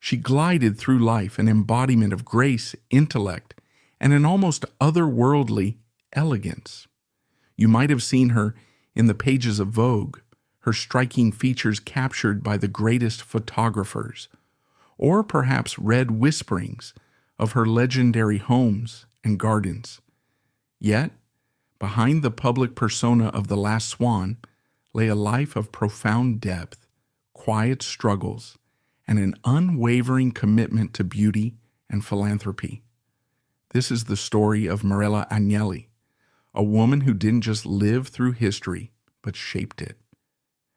She glided through life, an embodiment of grace, intellect, and an almost otherworldly elegance. You might have seen her in the pages of Vogue, her striking features captured by the greatest photographers, or perhaps read whisperings of her legendary homes and gardens. Yet, behind the public persona of the last Swan lay a life of profound depth, quiet struggles, and an unwavering commitment to beauty and philanthropy. This is the story of Marella Agnelli, a woman who didn't just live through history, but shaped it.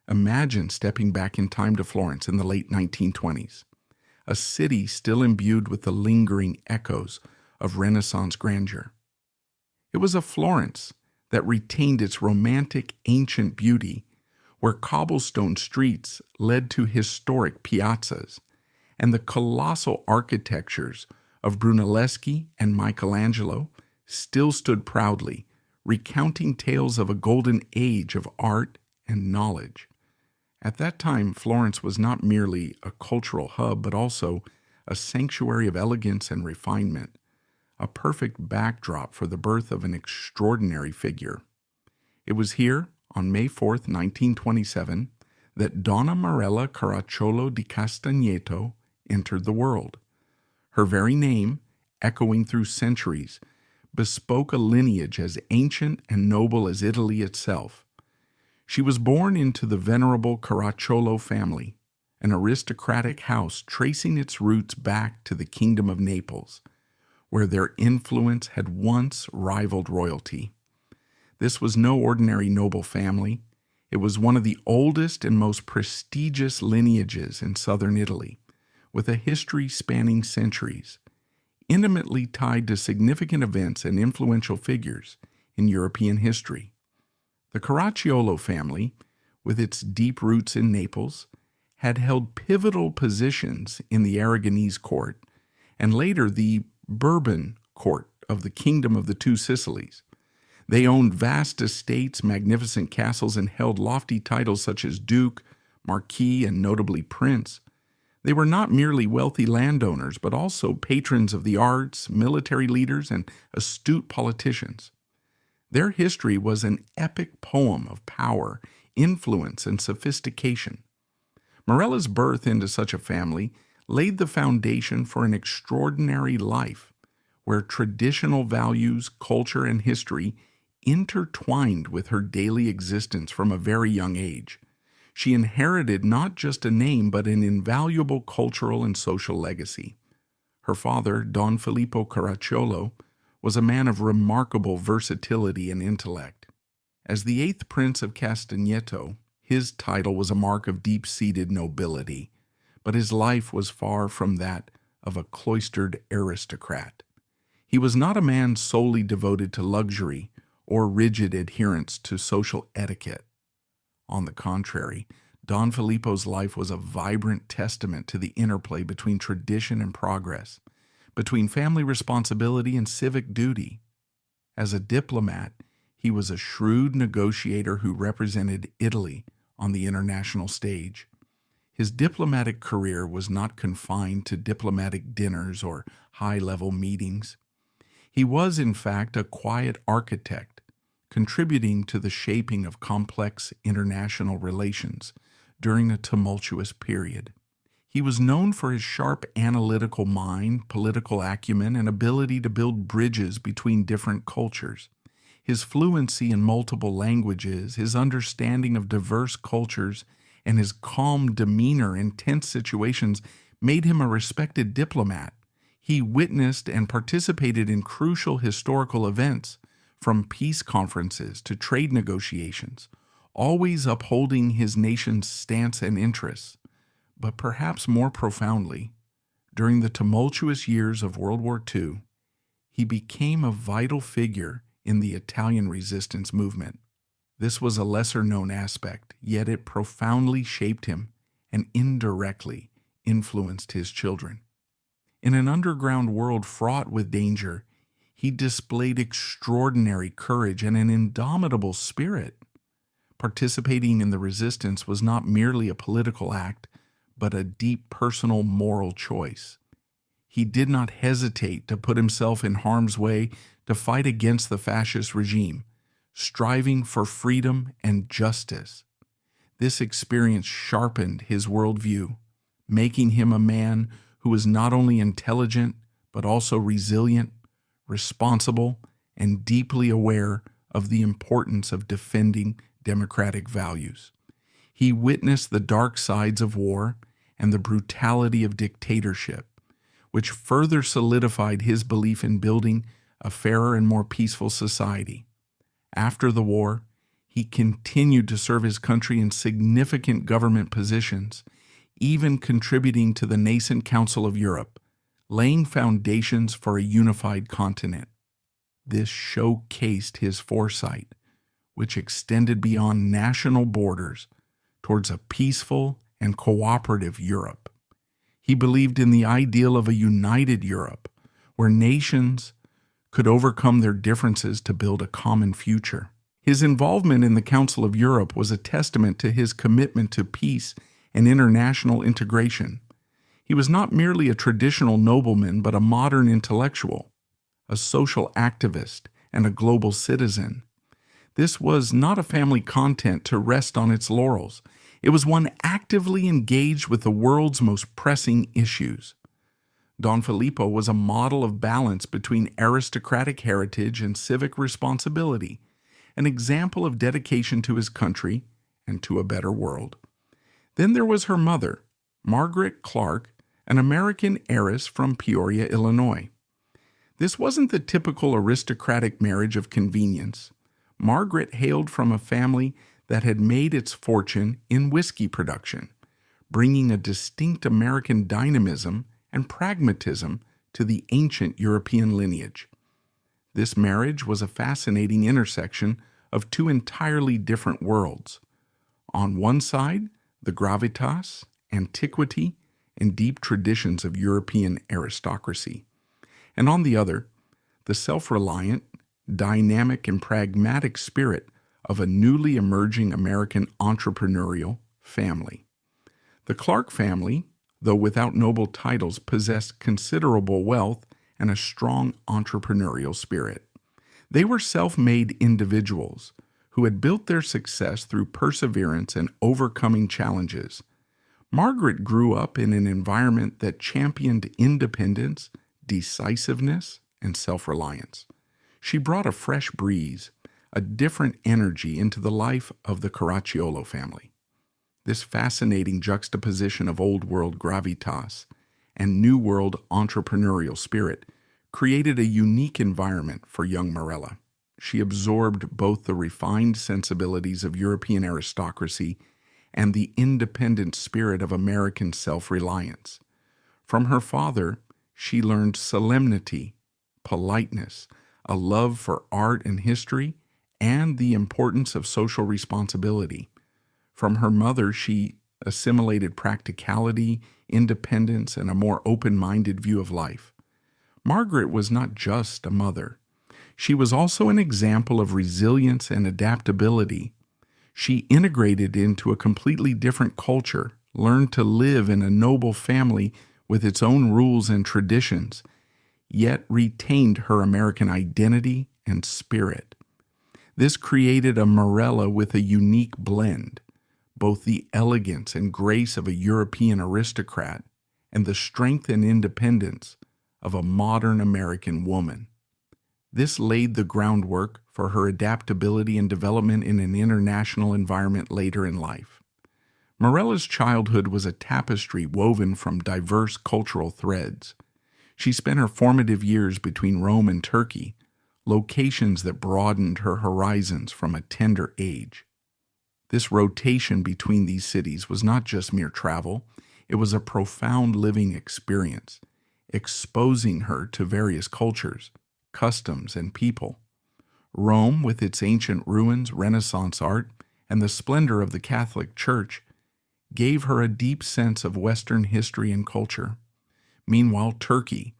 Imagine stepping back in time to Florence in the late 1920s, a city still imbued with the lingering echoes of Renaissance grandeur. It was a Florence that retained its romantic ancient beauty, where cobblestone streets led to historic piazzas, and the colossal architectures of Brunelleschi and Michelangelo still stood proudly, recounting tales of a golden age of art and knowledge. At that time, Florence was not merely a cultural hub, but also a sanctuary of elegance and refinement, a perfect backdrop for the birth of an extraordinary figure. It was here, on May 4th, 1927, that Donna Marella Caracciolo di Castagneto entered the world. Her very name, echoing through centuries, bespoke a lineage as ancient and noble as Italy itself. She was born into the venerable Caracciolo family, an aristocratic house tracing its roots back to the Kingdom of Naples, where their influence had once rivaled royalty. This was no ordinary noble family. It was one of the oldest and most prestigious lineages in southern Italy, with a history spanning centuries, intimately tied to significant events and influential figures in European history. The Caracciolo family, with its deep roots in Naples, had held pivotal positions in the Aragonese court and later the Bourbon court of the Kingdom of the Two Sicilies. They owned vast estates, magnificent castles, and held lofty titles such as Duke, Marquis, and notably Prince. They were not merely wealthy landowners, but also patrons of the arts, military leaders, and astute politicians. Their history was an epic poem of power, influence, and sophistication. Marella's birth into such a family laid the foundation for an extraordinary life, where traditional values, culture, and history intertwined with her daily existence from a very young age. She inherited not just a name, but an invaluable cultural and social legacy. Her father, Don Filippo Caracciolo, was a man of remarkable versatility and intellect. As the eighth Prince of Castagneto, his title was a mark of deep-seated nobility, but his life was far from that of a cloistered aristocrat. He was not a man solely devoted to luxury or rigid adherence to social etiquette. On the contrary, Don Filippo's life was a vibrant testament to the interplay between tradition and progress, between family responsibility and civic duty. As a diplomat, he was a shrewd negotiator who represented Italy on the international stage. His diplomatic career was not confined to diplomatic dinners or high-level meetings. He was, in fact, a quiet architect, contributing to the shaping of complex international relations during a tumultuous period. He was known for his sharp analytical mind, political acumen, and ability to build bridges between different cultures. His fluency in multiple languages, his understanding of diverse cultures, and his calm demeanor in tense situations made him a respected diplomat. He witnessed and participated in crucial historical events, from peace conferences to trade negotiations, always upholding his nation's stance and interests. But perhaps more profoundly, during the tumultuous years of World War II, he became a vital figure in the Italian resistance movement. This was a lesser-known aspect, yet it profoundly shaped him and indirectly influenced his children. In an underground world fraught with danger, he displayed extraordinary courage and an indomitable spirit. Participating in the resistance was not merely a political act, but a deep personal moral choice. He did not hesitate to put himself in harm's way to fight against the fascist regime, striving for freedom and justice. This experience sharpened his worldview, making him a man who was not only intelligent, but also resilient, responsible, and deeply aware of the importance of defending democratic values. He witnessed the dark sides of war and the brutality of dictatorship, which further solidified his belief in building a fairer and more peaceful society. After the war, he continued to serve his country in significant government positions, even contributing to the nascent Council of Europe, laying foundations for a unified continent. This showcased his foresight, which extended beyond national borders towards a peaceful and cooperative Europe. He believed in the ideal of a united Europe, where nations could overcome their differences to build a common future. His involvement in the Council of Europe was a testament to his commitment to peace and international integration. He was not merely a traditional nobleman, but a modern intellectual, a social activist, and a global citizen. This was not a family content to rest on its laurels. It was one actively engaged with the world's most pressing issues. Don Filippo was a model of balance between aristocratic heritage and civic responsibility, an example of dedication to his country and to a better world. Then there was her mother, Margaret Clark, an American heiress from Peoria, Illinois. This wasn't the typical aristocratic marriage of convenience. Margaret hailed from a family that had made its fortune in whiskey production, bringing a distinct American dynamism and pragmatism to the ancient European lineage. This marriage was a fascinating intersection of two entirely different worlds. On one side, the gravitas, antiquity, and deep traditions of European aristocracy, and on the other, the self-reliant, dynamic, and pragmatic spirit of a newly emerging American entrepreneurial family. The Clark family, though without noble titles, possessed considerable wealth and a strong entrepreneurial spirit. They were self-made individuals who had built their success through perseverance and overcoming challenges. Margaret grew up in an environment that championed independence, decisiveness, and self-reliance. She brought a fresh breeze, a different energy into the life of the Caracciolo family. This fascinating juxtaposition of old world gravitas and new world entrepreneurial spirit created a unique environment for young Marella. She absorbed both the refined sensibilities of European aristocracy and the independent spirit of American self-reliance. From her father, she learned solemnity, politeness, a love for art and history, and the importance of social responsibility. From her mother, she assimilated practicality, independence, and a more open-minded view of life. Margaret was not just a mother. She was also an example of resilience and adaptability. She integrated into a completely different culture, learned to live in a noble family with its own rules and traditions, yet retained her American identity and spirit. This created a Marella with a unique blend, both the elegance and grace of a European aristocrat and the strength and independence of a modern American woman. This laid the groundwork for her adaptability and development in an international environment later in life. Marella's childhood was a tapestry woven from diverse cultural threads. She spent her formative years between Rome and Turkey, locations that broadened her horizons from a tender age. This rotation between these cities was not just mere travel, it was a profound living experience, exposing her to various cultures, customs, and people. Rome, with its ancient ruins, Renaissance art, and the splendor of the Catholic Church, gave her a deep sense of Western history and culture. Meanwhile, Turkey,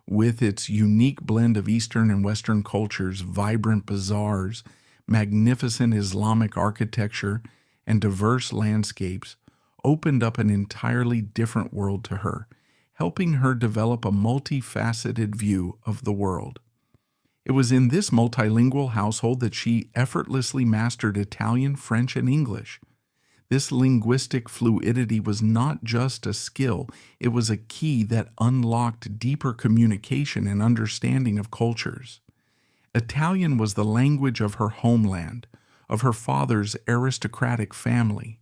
with its unique blend of Eastern and Western cultures, vibrant bazaars, magnificent Islamic architecture, and diverse landscapes, opened up an entirely different world to her, helping her develop a multifaceted view of the world. It was in this multilingual household that she effortlessly mastered Italian, French, and English. This linguistic fluidity was not just a skill, it was a key that unlocked deeper communication and understanding of cultures. Italian was the language of her homeland, of her father's aristocratic family.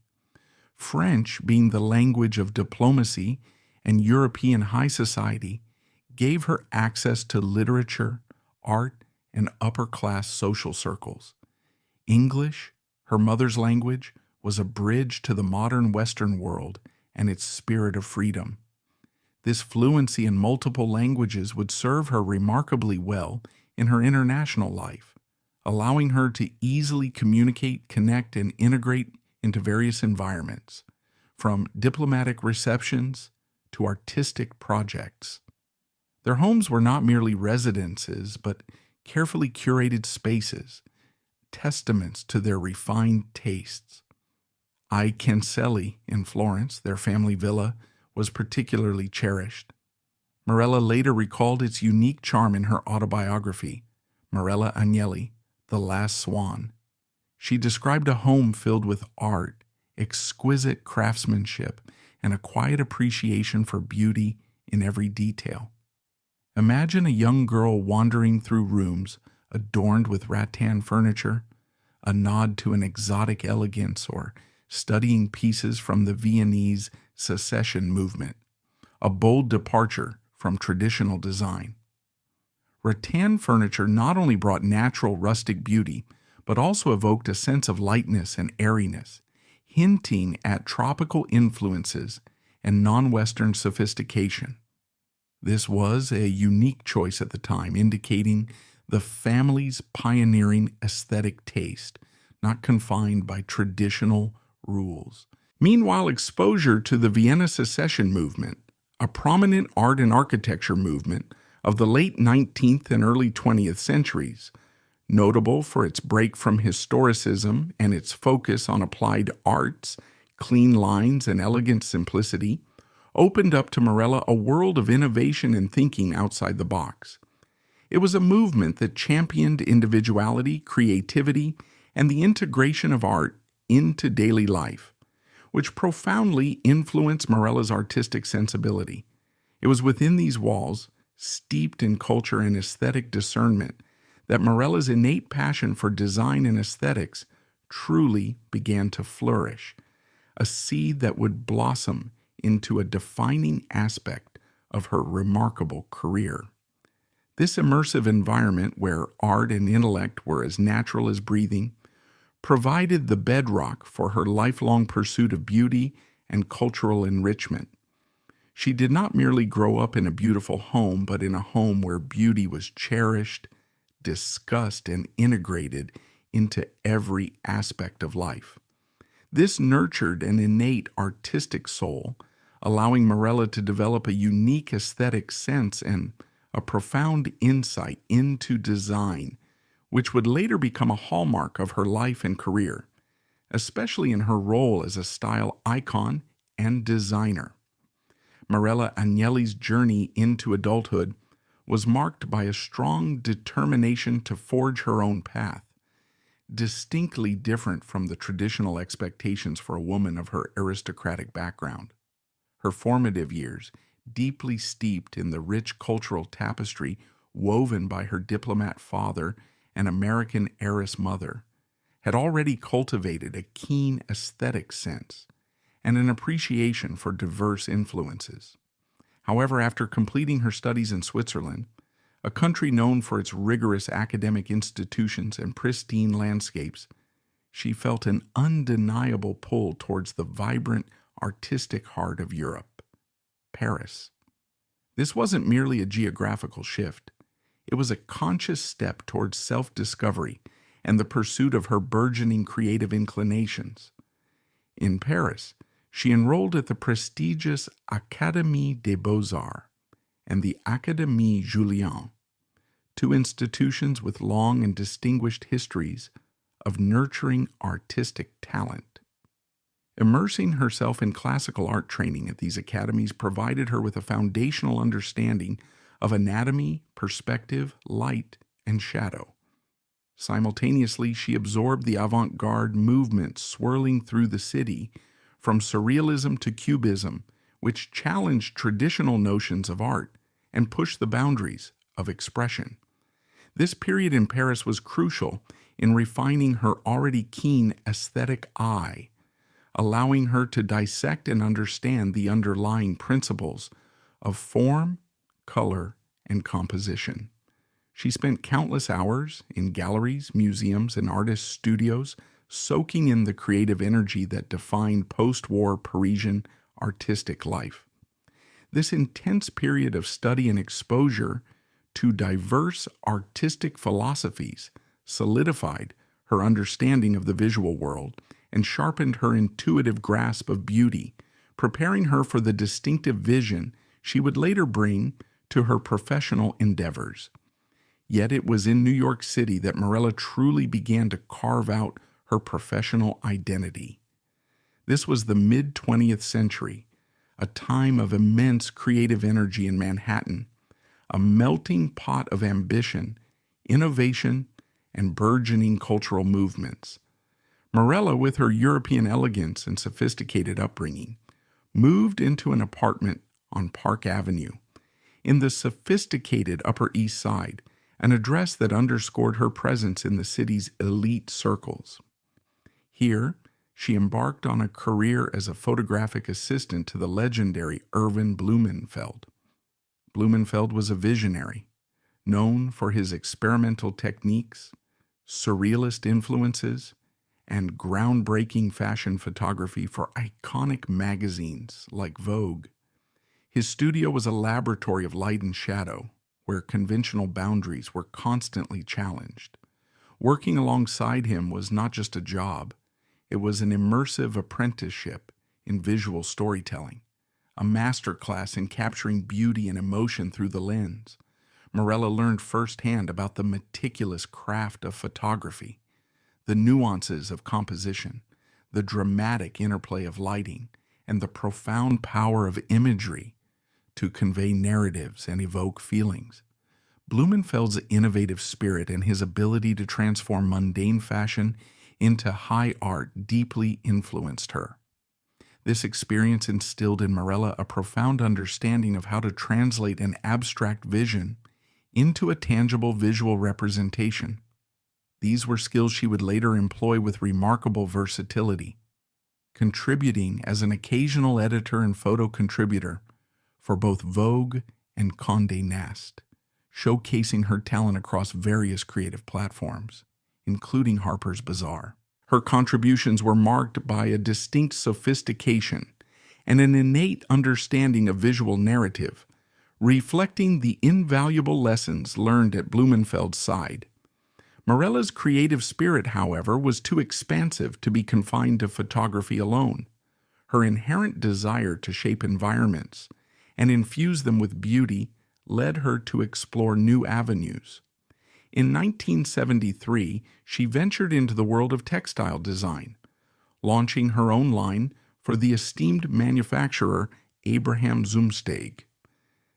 French, being the language of diplomacy and European high society, gave her access to literature, art, and upper-class social circles. English, her mother's language, was a bridge to the modern Western world and its spirit of freedom. This fluency in multiple languages would serve her remarkably well in her international life, allowing her to easily communicate, connect, and integrate into various environments, from diplomatic receptions to artistic projects. Their homes were not merely residences, but carefully curated spaces, testaments to their refined tastes. I Cancelli in Florence, their family villa, was particularly cherished. Marella later recalled its unique charm in her autobiography, Marella Agnelli, The Last Swan. She described a home filled with art, exquisite craftsmanship, and a quiet appreciation for beauty in every detail. Imagine a young girl wandering through rooms adorned with rattan furniture, a nod to an exotic elegance, or studying pieces from the Viennese secession movement, a bold departure from traditional design. Rattan furniture not only brought natural rustic beauty, but also evoked a sense of lightness and airiness, hinting at tropical influences and non-Western sophistication. This was a unique choice at the time, indicating the family's pioneering aesthetic taste, not confined by traditional rules. Meanwhile, exposure to the Vienna Secession movement, a prominent art and architecture movement of the late 19th and early 20th centuries, notable for its break from historicism and its focus on applied arts, clean lines, and elegant simplicity, opened up to Marella a world of innovation and thinking outside the box. It was a movement that championed individuality, creativity, and the integration of art into daily life, which profoundly influenced Marella's artistic sensibility. It was within these walls, steeped in culture and aesthetic discernment, that Marella's innate passion for design and aesthetics truly began to flourish, a seed that would blossom into a defining aspect of her remarkable career. This immersive environment, where art and intellect were as natural as breathing, provided the bedrock for her lifelong pursuit of beauty and cultural enrichment. She did not merely grow up in a beautiful home, but in a home where beauty was cherished, discussed, and integrated into every aspect of life. This nurtured an innate artistic soul, allowing Marella to develop a unique aesthetic sense and a profound insight into design, which would later become a hallmark of her life and career, especially in her role as a style icon and designer. Marella Agnelli's journey into adulthood was marked by a strong determination to forge her own path, distinctly different from the traditional expectations for a woman of her aristocratic background. Her formative years, deeply steeped in the rich cultural tapestry woven by her diplomat father and American heiress mother, had already cultivated a keen aesthetic sense and an appreciation for diverse influences. However, after completing her studies in Switzerland, a country known for its rigorous academic institutions and pristine landscapes, she felt an undeniable pull towards the vibrant, artistic heart of Europe, Paris. This wasn't merely a geographical shift. It was a conscious step towards self-discovery and the pursuit of her burgeoning creative inclinations. In Paris, she enrolled at the prestigious Académie des Beaux-Arts and the Académie Julian, two institutions with long and distinguished histories of nurturing artistic talent. Immersing herself in classical art training at these academies provided her with a foundational understanding of anatomy, perspective, light, and shadow. Simultaneously, she absorbed the avant-garde movement swirling through the city, from surrealism to cubism, which challenged traditional notions of art and pushed the boundaries of expression. This period in Paris was crucial in refining her already keen aesthetic eye, allowing her to dissect and understand the underlying principles of form, color, and composition. She spent countless hours in galleries, museums, and artists' studios, soaking in the creative energy that defined post-war Parisian artistic life. This intense period of study and exposure to diverse artistic philosophies solidified her understanding of the visual world and sharpened her intuitive grasp of beauty, preparing her for the distinctive vision she would later bring to her professional endeavors. Yet it was in New York City that Marella truly began to carve out her professional identity. This was the mid-20th century, a time of immense creative energy in Manhattan, a melting pot of ambition, innovation, and burgeoning cultural movements. Marella, with her European elegance and sophisticated upbringing, moved into an apartment on Park Avenue, in the sophisticated Upper East Side, an address that underscored her presence in the city's elite circles. Here, she embarked on a career as a photographic assistant to the legendary Erwin Blumenfeld. Blumenfeld was a visionary, known for his experimental techniques, surrealist influences, and groundbreaking fashion photography for iconic magazines like Vogue. His studio was a laboratory of light and shadow, where conventional boundaries were constantly challenged. Working alongside him was not just a job, it was an immersive apprenticeship in visual storytelling, a masterclass in capturing beauty and emotion through the lens. Marella learned firsthand about the meticulous craft of photography, the nuances of composition, the dramatic interplay of lighting, and the profound power of imagery to convey narratives and evoke feelings. Blumenfeld's innovative spirit and his ability to transform mundane fashion into high art deeply influenced her. This experience instilled in Marella a profound understanding of how to translate an abstract vision into a tangible visual representation. These were skills she would later employ with remarkable versatility, contributing as an occasional editor and photo contributor for both Vogue and Condé Nast, showcasing her talent across various creative platforms, including Harper's Bazaar. Her contributions were marked by a distinct sophistication and an innate understanding of visual narrative, reflecting the invaluable lessons learned at Blumenfeld's side. Marella's creative spirit, however, was too expansive to be confined to photography alone. Her inherent desire to shape environments and infuse them with beauty led her to explore new avenues. In 1973, she ventured into the world of textile design, launching her own line for the esteemed manufacturer Abraham Zumsteg.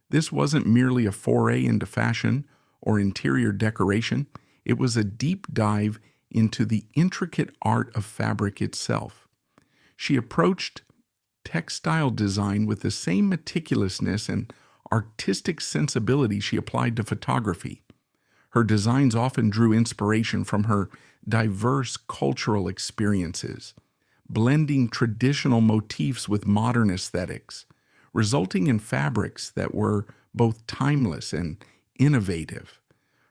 This wasn't merely a foray into fashion or interior decoration, it was a deep dive into the intricate art of fabric itself. She approached textile design with the same meticulousness and artistic sensibility she applied to photography. Her designs often drew inspiration from her diverse cultural experiences, blending traditional motifs with modern aesthetics, resulting in fabrics that were both timeless and innovative.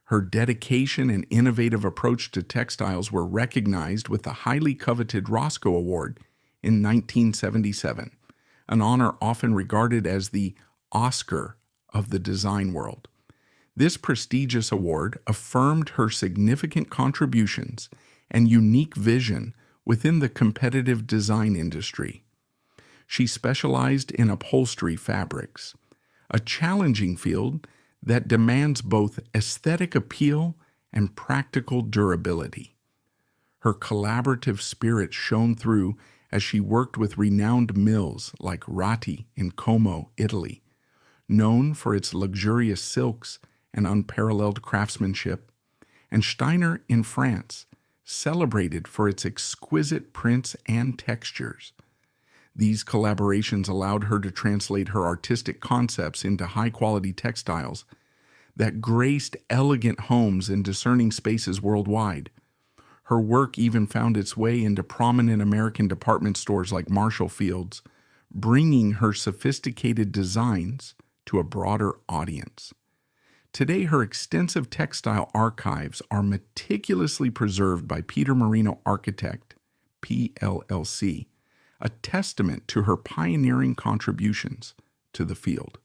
Her dedication and innovative approach to textiles were recognized with the highly coveted Roscoe Award in 1977, an honor often regarded as the Oscar of the design world. This prestigious award affirmed her significant contributions and unique vision within the competitive design industry. She specialized in upholstery fabrics, a challenging field that demands both aesthetic appeal and practical durability. Her collaborative spirit shone through as she worked with renowned mills like Ratti in Como, Italy, known for its luxurious silks and unparalleled craftsmanship, and Steiner in France, celebrated for its exquisite prints and textures. These collaborations allowed her to translate her artistic concepts into high-quality textiles that graced elegant homes and discerning spaces worldwide. Her work even found its way into prominent American department stores like Marshall Field's, bringing her sophisticated designs to a broader audience. Today, her extensive textile archives are meticulously preserved by Peter Marino Architect, PLLC, a testament to her pioneering contributions to the field.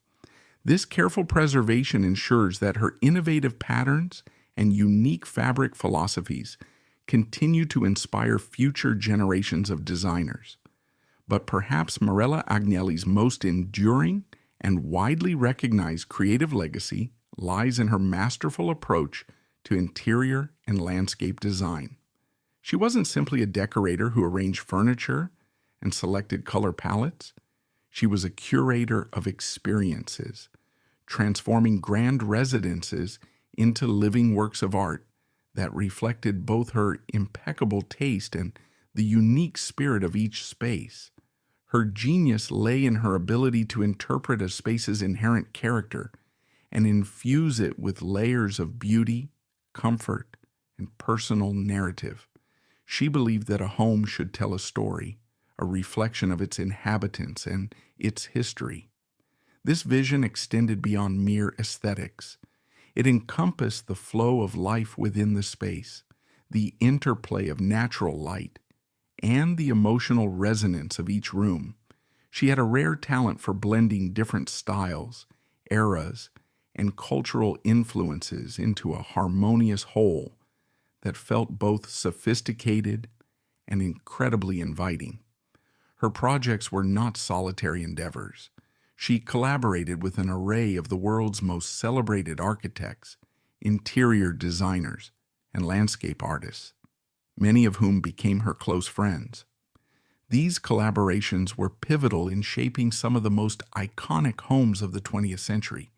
This careful preservation ensures that her innovative patterns and unique fabric philosophies continue to inspire future generations of designers. But perhaps Marella Agnelli's most enduring and widely recognized creative legacy lies in her masterful approach to interior and landscape design. She wasn't simply a decorator who arranged furniture and selected color palettes. She was a curator of experiences, transforming grand residences into living works of art that reflected both her impeccable taste and the unique spirit of each space. Her genius lay in her ability to interpret a space's inherent character and infuse it with layers of beauty, comfort, and personal narrative. She believed that a home should tell a story, a reflection of its inhabitants and its history. This vision extended beyond mere aesthetics. It encompassed the flow of life within the space, the interplay of natural light, and the emotional resonance of each room. She had a rare talent for blending different styles, eras, and cultural influences into a harmonious whole that felt both sophisticated and incredibly inviting. Her projects were not solitary endeavors. She collaborated with an array of the world's most celebrated architects, interior designers, and landscape artists, many of whom became her close friends. These collaborations were pivotal in shaping some of the most iconic homes of the 20th century,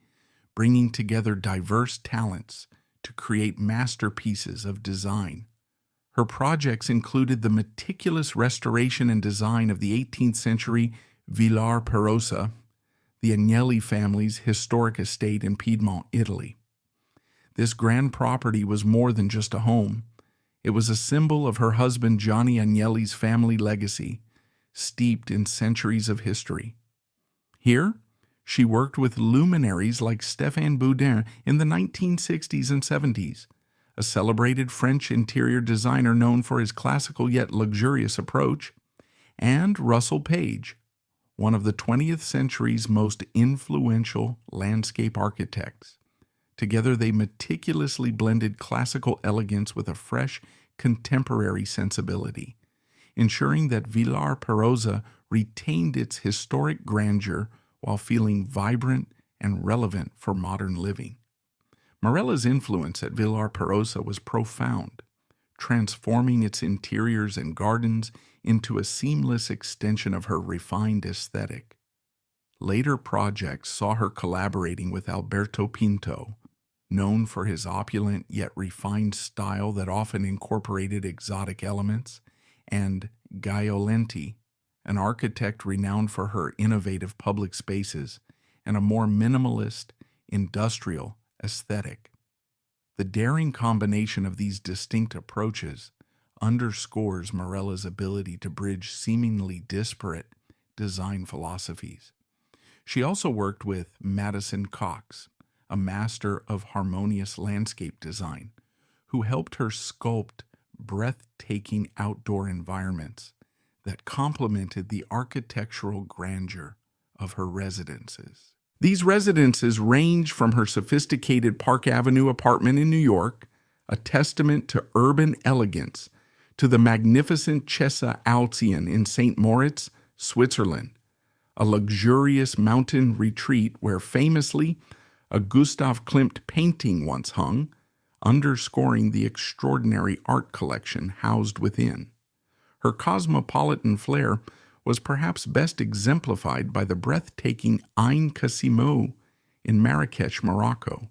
bringing together diverse talents to create masterpieces of design. Her projects included the meticulous restoration and design of the 18th century Villar Perosa, the Agnelli family's historic estate in Piedmont, Italy. This grand property was more than just a home. It was a symbol of her husband Gianni Agnelli's family legacy, steeped in centuries of history. Here, she worked with luminaries like Stéphane Boudin in the 1960s and 70s, a celebrated French interior designer known for his classical yet luxurious approach, and Russell Page, one of the 20th century's most influential landscape architects. Together, they meticulously blended classical elegance with a fresh, contemporary sensibility, ensuring that Villar Perosa retained its historic grandeur while feeling vibrant and relevant for modern living. Marella's influence at Villar Perosa was profound, transforming its interiors and gardens into a seamless extension of her refined aesthetic. Later projects saw her collaborating with Alberto Pinto, known for his opulent yet refined style that often incorporated exotic elements, and Gaio Lenti, an architect renowned for her innovative public spaces and a more minimalist, industrial aesthetic. The daring combination of these distinct approaches underscores Marella's ability to bridge seemingly disparate design philosophies. She also worked with Madison Cox, a master of harmonious landscape design, who helped her sculpt breathtaking outdoor environments that complemented the architectural grandeur of her residences. These residences range from her sophisticated Park Avenue apartment in New York, a testament to urban elegance, to the magnificent Chiesa Alzian in St. Moritz, Switzerland, a luxurious mountain retreat where famously a Gustav Klimt painting once hung, underscoring the extraordinary art collection housed within. Her cosmopolitan flair was perhaps best exemplified by the breathtaking Ain Casimo in Marrakech, Morocco.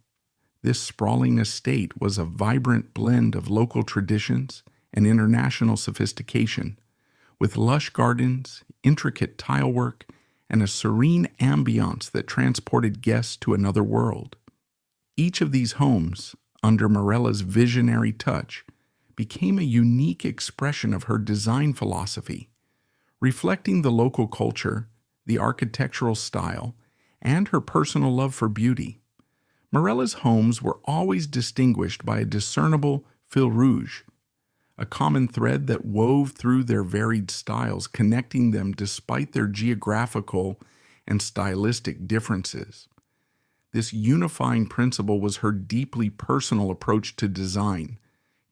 This sprawling estate was a vibrant blend of local traditions and international sophistication, with lush gardens, intricate tilework, and a serene ambiance that transported guests to another world. Each of these homes, under Marella's visionary touch, became a unique expression of her design philosophy, reflecting the local culture, the architectural style, and her personal love for beauty. Marella's homes were always distinguished by a discernible fil rouge, a common thread that wove through their varied styles, connecting them despite their geographical and stylistic differences. This unifying principle was her deeply personal approach to design,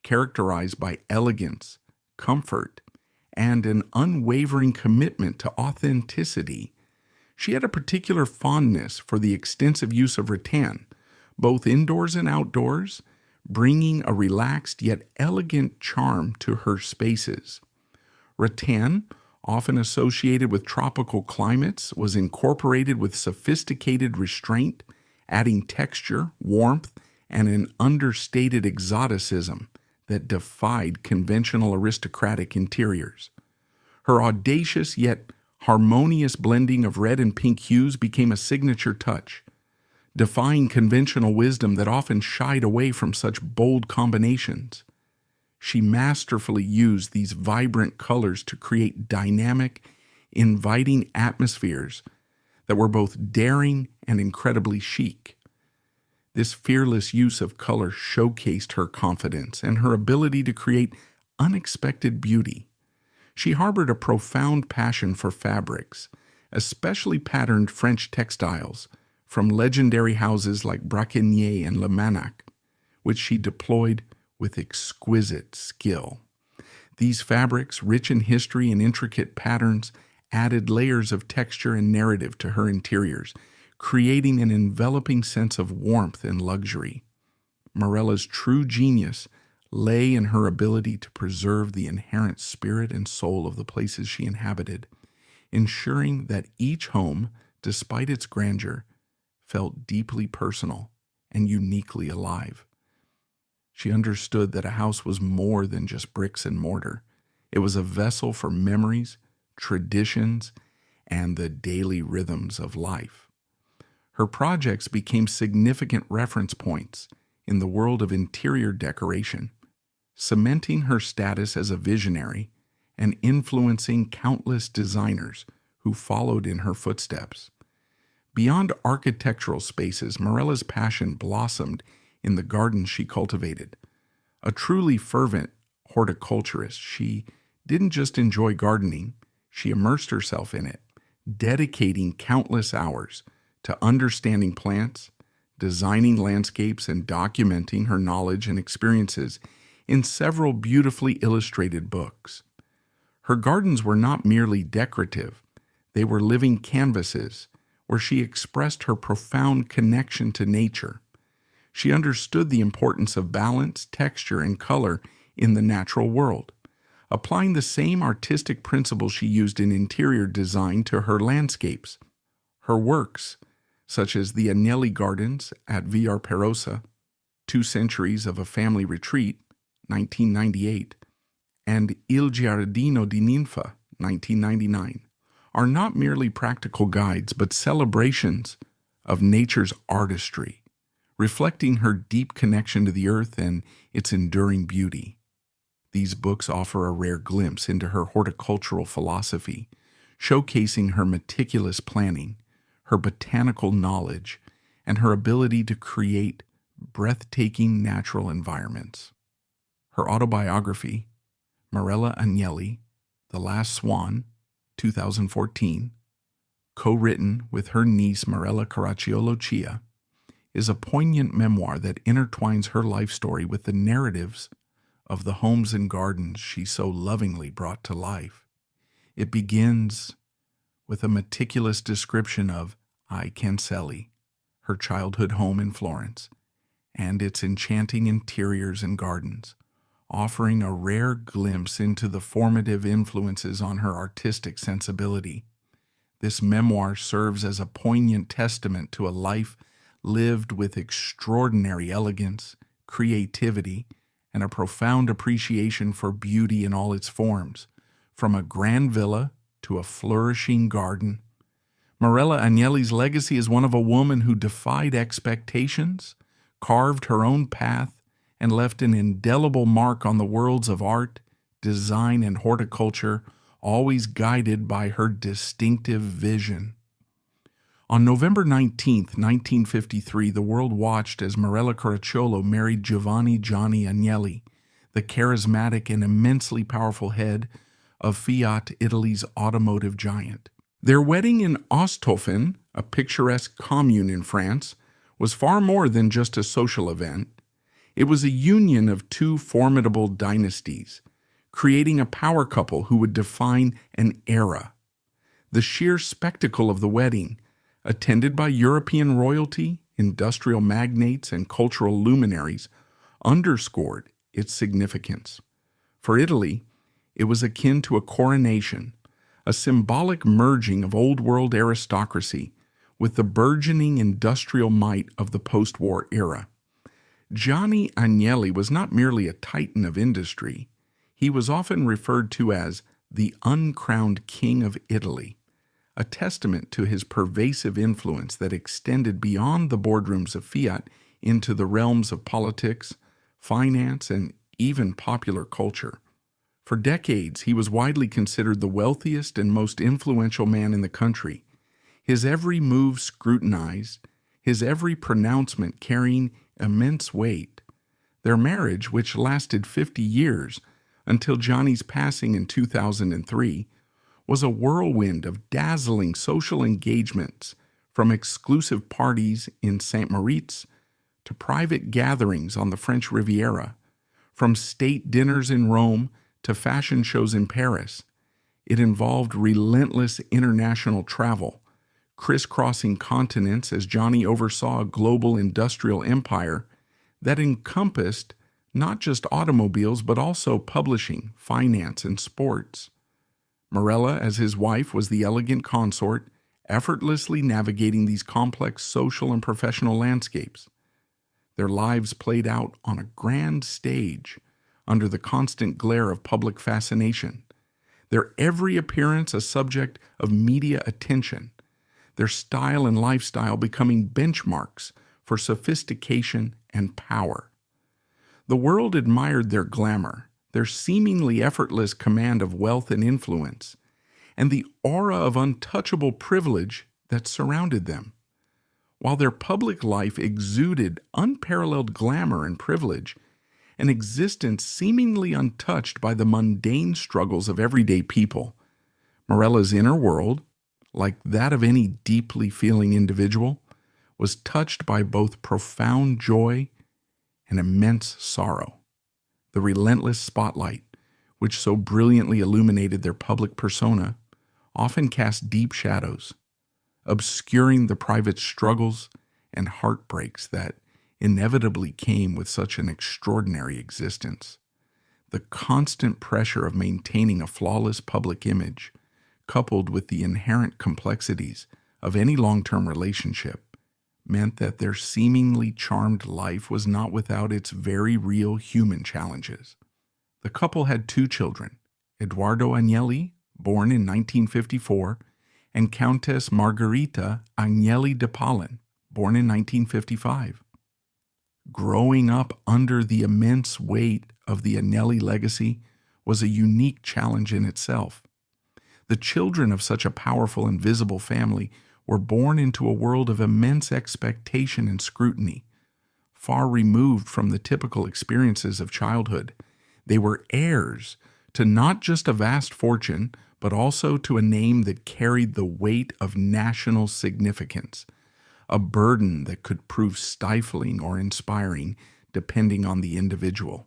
characterized by elegance, comfort, and an unwavering commitment to authenticity. She had a particular fondness for the extensive use of rattan, both indoors and outdoors, bringing a relaxed yet elegant charm to her spaces. Rattan, often associated with tropical climates, was incorporated with sophisticated restraint, adding texture, warmth, and an understated exoticism that defied conventional aristocratic interiors. Her audacious yet harmonious blending of red and pink hues became a signature touch, defying conventional wisdom that often shied away from such bold combinations. She masterfully used these vibrant colors to create dynamic, inviting atmospheres that were both daring and incredibly chic. This fearless use of color showcased her confidence and her ability to create unexpected beauty. She harbored a profound passion for fabrics, especially patterned French textiles, from legendary houses like Braquenier and Le Manac, which she deployed with exquisite skill. These fabrics, rich in history and intricate patterns, added layers of texture and narrative to her interiors, creating an enveloping sense of warmth and luxury. Marella's true genius lay in her ability to preserve the inherent spirit and soul of the places she inhabited, ensuring that each home, despite its grandeur, felt deeply personal and uniquely alive. She understood that a house was more than just bricks and mortar. It was a vessel for memories, traditions, and the daily rhythms of life. Her projects became significant reference points in the world of interior decoration, cementing her status as a visionary and influencing countless designers who followed in her footsteps. Beyond architectural spaces, Marella's passion blossomed in the gardens she cultivated. A truly fervent horticulturist, she didn't just enjoy gardening, she immersed herself in it, dedicating countless hours to understanding plants, designing landscapes, and documenting her knowledge and experiences in several beautifully illustrated books. Her gardens were not merely decorative, they were living canvases where she expressed her profound connection to nature. She understood the importance of balance, texture, and color in the natural world, applying the same artistic principles she used in interior design to her landscapes. Her works, such as the Agnelli Gardens at Villar Perosa, 2 Centuries of a Family Retreat, 1998, and Il Giardino di Ninfa, 1999, are not merely practical guides but celebrations of nature's artistry, reflecting her deep connection to the earth and its enduring beauty. These books offer a rare glimpse into her horticultural philosophy, showcasing her meticulous planning, her botanical knowledge, and her ability to create breathtaking natural environments. Her autobiography, Marella Agnelli, The Last Swan, 2014, co-written with her niece Marella Caracciolo-Chia, is a poignant memoir that intertwines her life story with the narratives of the homes and gardens she so lovingly brought to life. It begins with a meticulous description of I Cancelli, her childhood home in Florence, and its enchanting interiors and gardens, offering a rare glimpse into the formative influences on her artistic sensibility. This memoir serves as a poignant testament to a life lived with extraordinary elegance, creativity, and a profound appreciation for beauty in all its forms, from a grand villa to a flourishing garden. Marella Agnelli's legacy is one of a woman who defied expectations, carved her own path, and left an indelible mark on the worlds of art, design, and horticulture, always guided by her distinctive vision. On November 19, 1953, the world watched as Marella Caracciolo married Giovanni Johnny Agnelli, the charismatic and immensely powerful head of Fiat, Italy's automotive giant. Their wedding in Osthofen, a picturesque commune in France, was far more than just a social event. It was a union of two formidable dynasties, creating a power couple who would define an era. The sheer spectacle of the wedding, attended by European royalty, industrial magnates, and cultural luminaries, underscored its significance. For Italy, it was akin to a coronation, a symbolic merging of old-world aristocracy with the burgeoning industrial might of the post-war era. Gianni Agnelli was not merely a titan of industry. He was often referred to as the uncrowned king of Italy, a testament to his pervasive influence that extended beyond the boardrooms of Fiat into the realms of politics, finance, and even popular culture. For decades, he was widely considered the wealthiest and most influential man in the country, his every move scrutinized, his every pronouncement carrying immense weight. Their marriage, which lasted 50 years until Johnny's passing in 2003, was a whirlwind of dazzling social engagements, from exclusive parties in St. Moritz to private gatherings on the French Riviera, from state dinners in Rome to fashion shows in Paris. It involved relentless international travel, crisscrossing continents as Johnny oversaw a global industrial empire that encompassed not just automobiles but also publishing, finance, and sports. Marella, as his wife, was the elegant consort, effortlessly navigating these complex social and professional landscapes. Their lives played out on a grand stage, under the constant glare of public fascination, their every appearance a subject of media attention, their style and lifestyle becoming benchmarks for sophistication and power. The world admired their glamour, their seemingly effortless command of wealth and influence, and the aura of untouchable privilege that surrounded them. While their public life exuded unparalleled glamour and privilege, an existence seemingly untouched by the mundane struggles of everyday people, Marella's inner world, like that of any deeply feeling individual, was touched by both profound joy and immense sorrow. The relentless spotlight, which so brilliantly illuminated their public persona, often cast deep shadows, obscuring the private struggles and heartbreaks that inevitably came with such an extraordinary existence. The constant pressure of maintaining a flawless public image, coupled with the inherent complexities of any long-term relationship, meant that their seemingly charmed life was not without its very real human challenges. The couple had two children, Edoardo Agnelli, born in 1954, and Countess Margherita Agnelli de Pallin, born in 1955. Growing up under the immense weight of the Agnelli legacy was a unique challenge in itself. The children of such a powerful and visible family were born into a world of immense expectation and scrutiny. Far removed from the typical experiences of childhood, they were heirs to not just a vast fortune, but also to a name that carried the weight of national significance, a burden that could prove stifling or inspiring depending on the individual.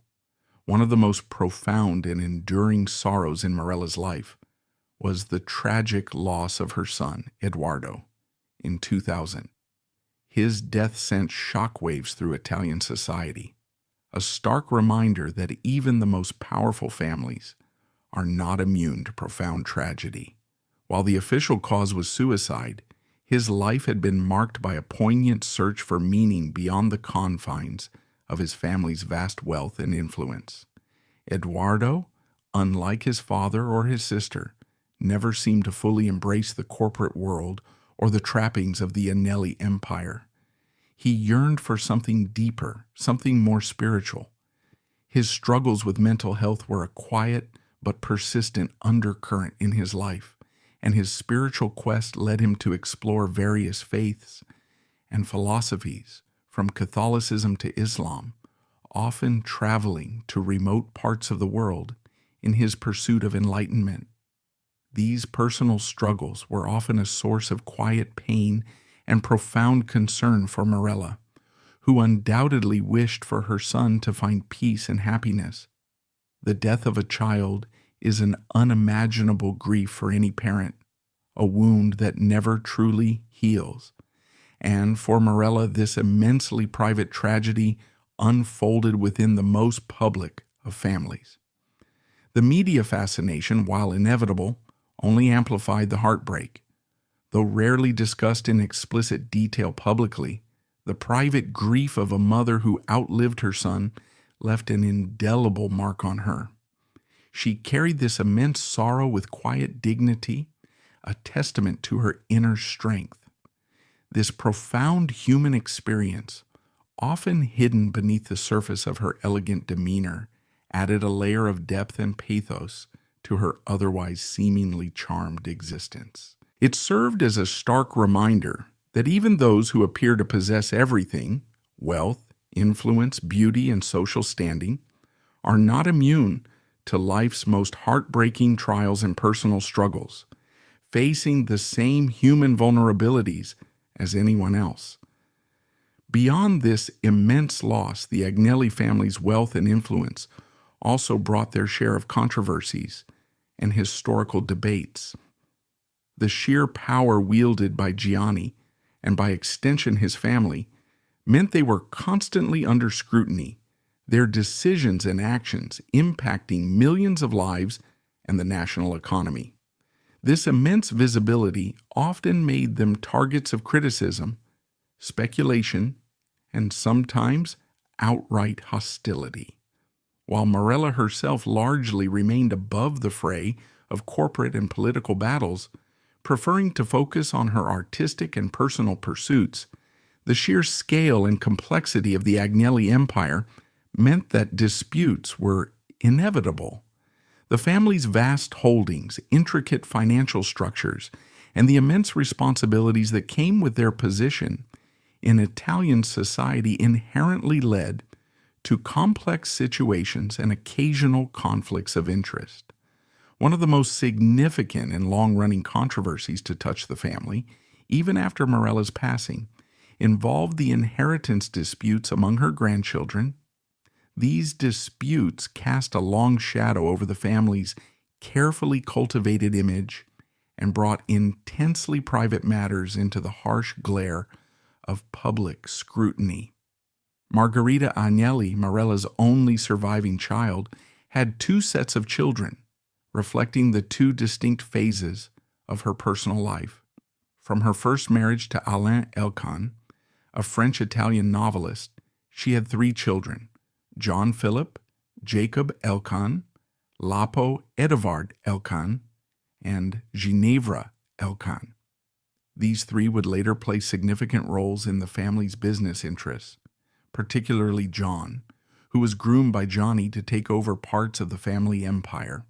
One of the most profound and enduring sorrows in Marella's life was the tragic loss of her son, Edoardo, in 2000. His death sent shockwaves through Italian society, a stark reminder that even the most powerful families are not immune to profound tragedy. While the official cause was suicide, his life had been marked by a poignant search for meaning beyond the confines of his family's vast wealth and influence. Eduardo, unlike his father or his sister, never seemed to fully embrace the corporate world or the trappings of the Agnelli empire. He yearned for something deeper, something more spiritual. His struggles with mental health were a quiet but persistent undercurrent in his life, and his spiritual quest led him to explore various faiths and philosophies, from Catholicism to Islam, often traveling to remote parts of the world in his pursuit of enlightenment. These personal struggles were often a source of quiet pain and profound concern for Marella, who undoubtedly wished for her son to find peace and happiness. The death of a child is an unimaginable grief for any parent, a wound that never truly heals. And for Marella, this immensely private tragedy unfolded within the most public of families. The media fascination, while inevitable, only amplified the heartbreak. Though rarely discussed in explicit detail publicly, the private grief of a mother who outlived her son left an indelible mark on her. She carried this immense sorrow with quiet dignity, a testament to her inner strength. This profound human experience, often hidden beneath the surface of her elegant demeanor, added a layer of depth and pathos to her otherwise seemingly charmed existence. It served as a stark reminder that even those who appear to possess everything, wealth, influence, beauty, and social standing, are not immune to life's most heartbreaking trials and personal struggles, facing the same human vulnerabilities as anyone else. Beyond this immense loss, the Agnelli family's wealth and influence also brought their share of controversies and historical debates. The sheer power wielded by Gianni, and by extension his family, meant they were constantly under scrutiny, their decisions and actions impacting millions of lives and the national economy. This immense visibility often made them targets of criticism, speculation, and sometimes outright hostility. While Marella herself largely remained above the fray of corporate and political battles, preferring to focus on her artistic and personal pursuits, the sheer scale and complexity of the Agnelli empire meant that disputes were inevitable. The family's vast holdings, intricate financial structures, and the immense responsibilities that came with their position in Italian society inherently led to complex situations and occasional conflicts of interest. One of the most significant and long-running controversies to touch the family, even after Marella's passing, involved the inheritance disputes among her grandchildren. These disputes cast a long shadow over the family's carefully cultivated image and brought intensely private matters into the harsh glare of public scrutiny. Margherita Agnelli, Marella's only surviving child, had two sets of children, reflecting the two distinct phases of her personal life. From her first marriage to Alain Elkann, a French-Italian novelist, she had three children: John Philip, Jacob Elkann, Lapo Edvard Elkann, and Ginevra Elkann. These three would later play significant roles in the family's business interests, particularly John, who was groomed by Johnny to take over parts of the family empire.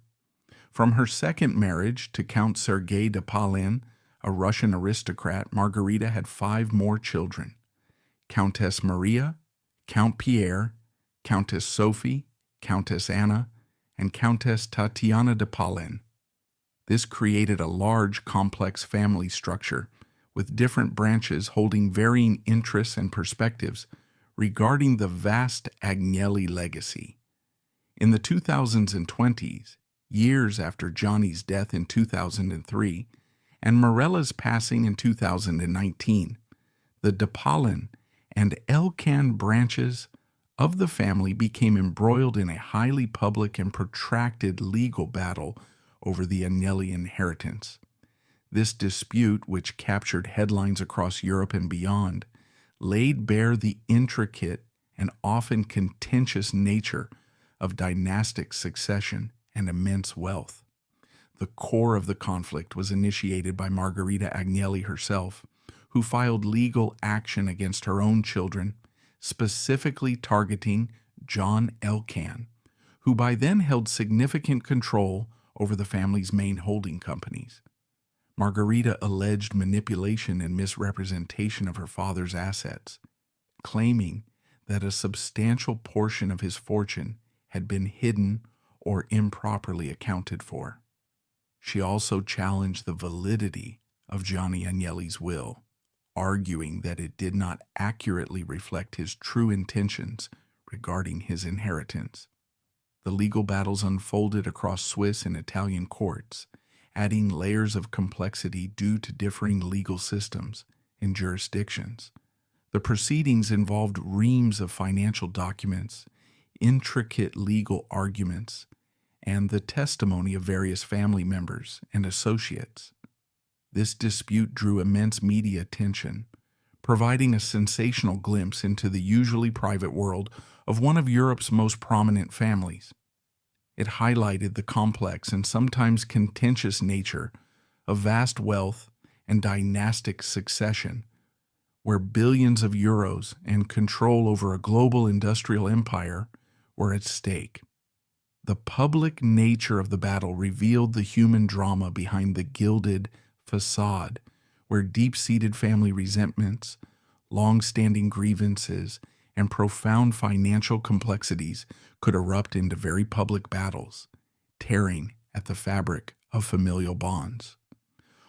From her second marriage to Count Sergei de Palin, a Russian aristocrat, Margherita had 5 more children: Countess Maria, Count Pierre, Countess Sophie, Countess Anna, and Countess Tatiana de Palin. This created a large, complex family structure with different branches holding varying interests and perspectives regarding the vast Agnelli legacy. In the 2000s and 20s, years after Johnny's death in 2003 and Marella's passing in 2019, the de Palin and Elkann branches of the family became embroiled in a highly public and protracted legal battle over the Agnelli inheritance. This dispute, which captured headlines across Europe and beyond, laid bare the intricate and often contentious nature of dynastic succession and immense wealth. The core of the conflict was initiated by Margherita Agnelli herself, who filed legal action against her own children, specifically targeting John Elkann, who by then held significant control over the family's main holding companies. Margherita alleged manipulation and misrepresentation of her father's assets, claiming that a substantial portion of his fortune had been hidden or improperly accounted for. She also challenged the validity of Gianni Agnelli's will, arguing that it did not accurately reflect his true intentions regarding his inheritance. The legal battles unfolded across Swiss and Italian courts, adding layers of complexity due to differing legal systems and jurisdictions. The proceedings involved reams of financial documents, intricate legal arguments, and the testimony of various family members and associates. This dispute drew immense media attention, providing a sensational glimpse into the usually private world of one of Europe's most prominent families. It highlighted the complex and sometimes contentious nature of vast wealth and dynastic succession, where billions of euros and control over a global industrial empire were at stake. The public nature of the battle revealed the human drama behind the gilded facade, where deep-seated family resentments, long-standing grievances, and profound financial complexities could erupt into very public battles, tearing at the fabric of familial bonds.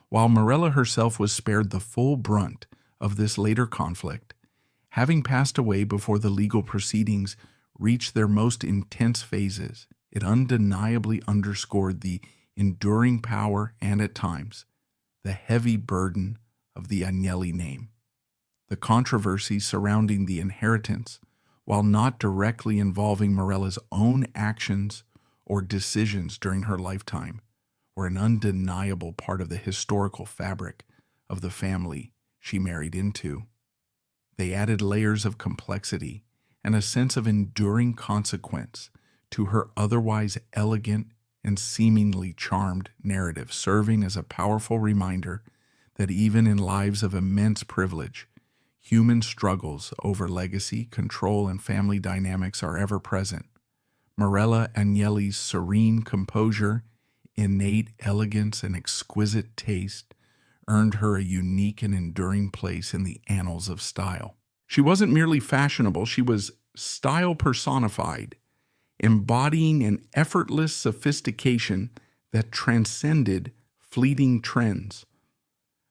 While Marella herself was spared the full brunt of this later conflict, having passed away before the legal proceedings reached their most intense phases, it undeniably underscored the enduring power and, at times, the heavy burden of the Agnelli name. The controversies surrounding the inheritance, while not directly involving Marella's own actions or decisions during her lifetime, were an undeniable part of the historical fabric of the family she married into. They added layers of complexity and a sense of enduring consequence to her otherwise elegant and seemingly charmed narrative, serving as a powerful reminder that even in lives of immense privilege, human struggles over legacy, control, and family dynamics are ever present. Marella Agnelli's serene composure, innate elegance, and exquisite taste earned her a unique and enduring place in the annals of style. She wasn't merely fashionable, she was style personified, embodying an effortless sophistication that transcended fleeting trends.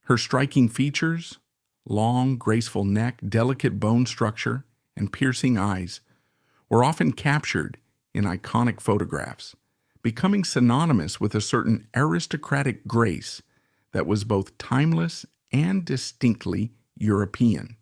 Her striking features, long, graceful neck, delicate bone structure, and piercing eyes, were often captured in iconic photographs, becoming synonymous with a certain aristocratic grace that was both timeless and distinctly European.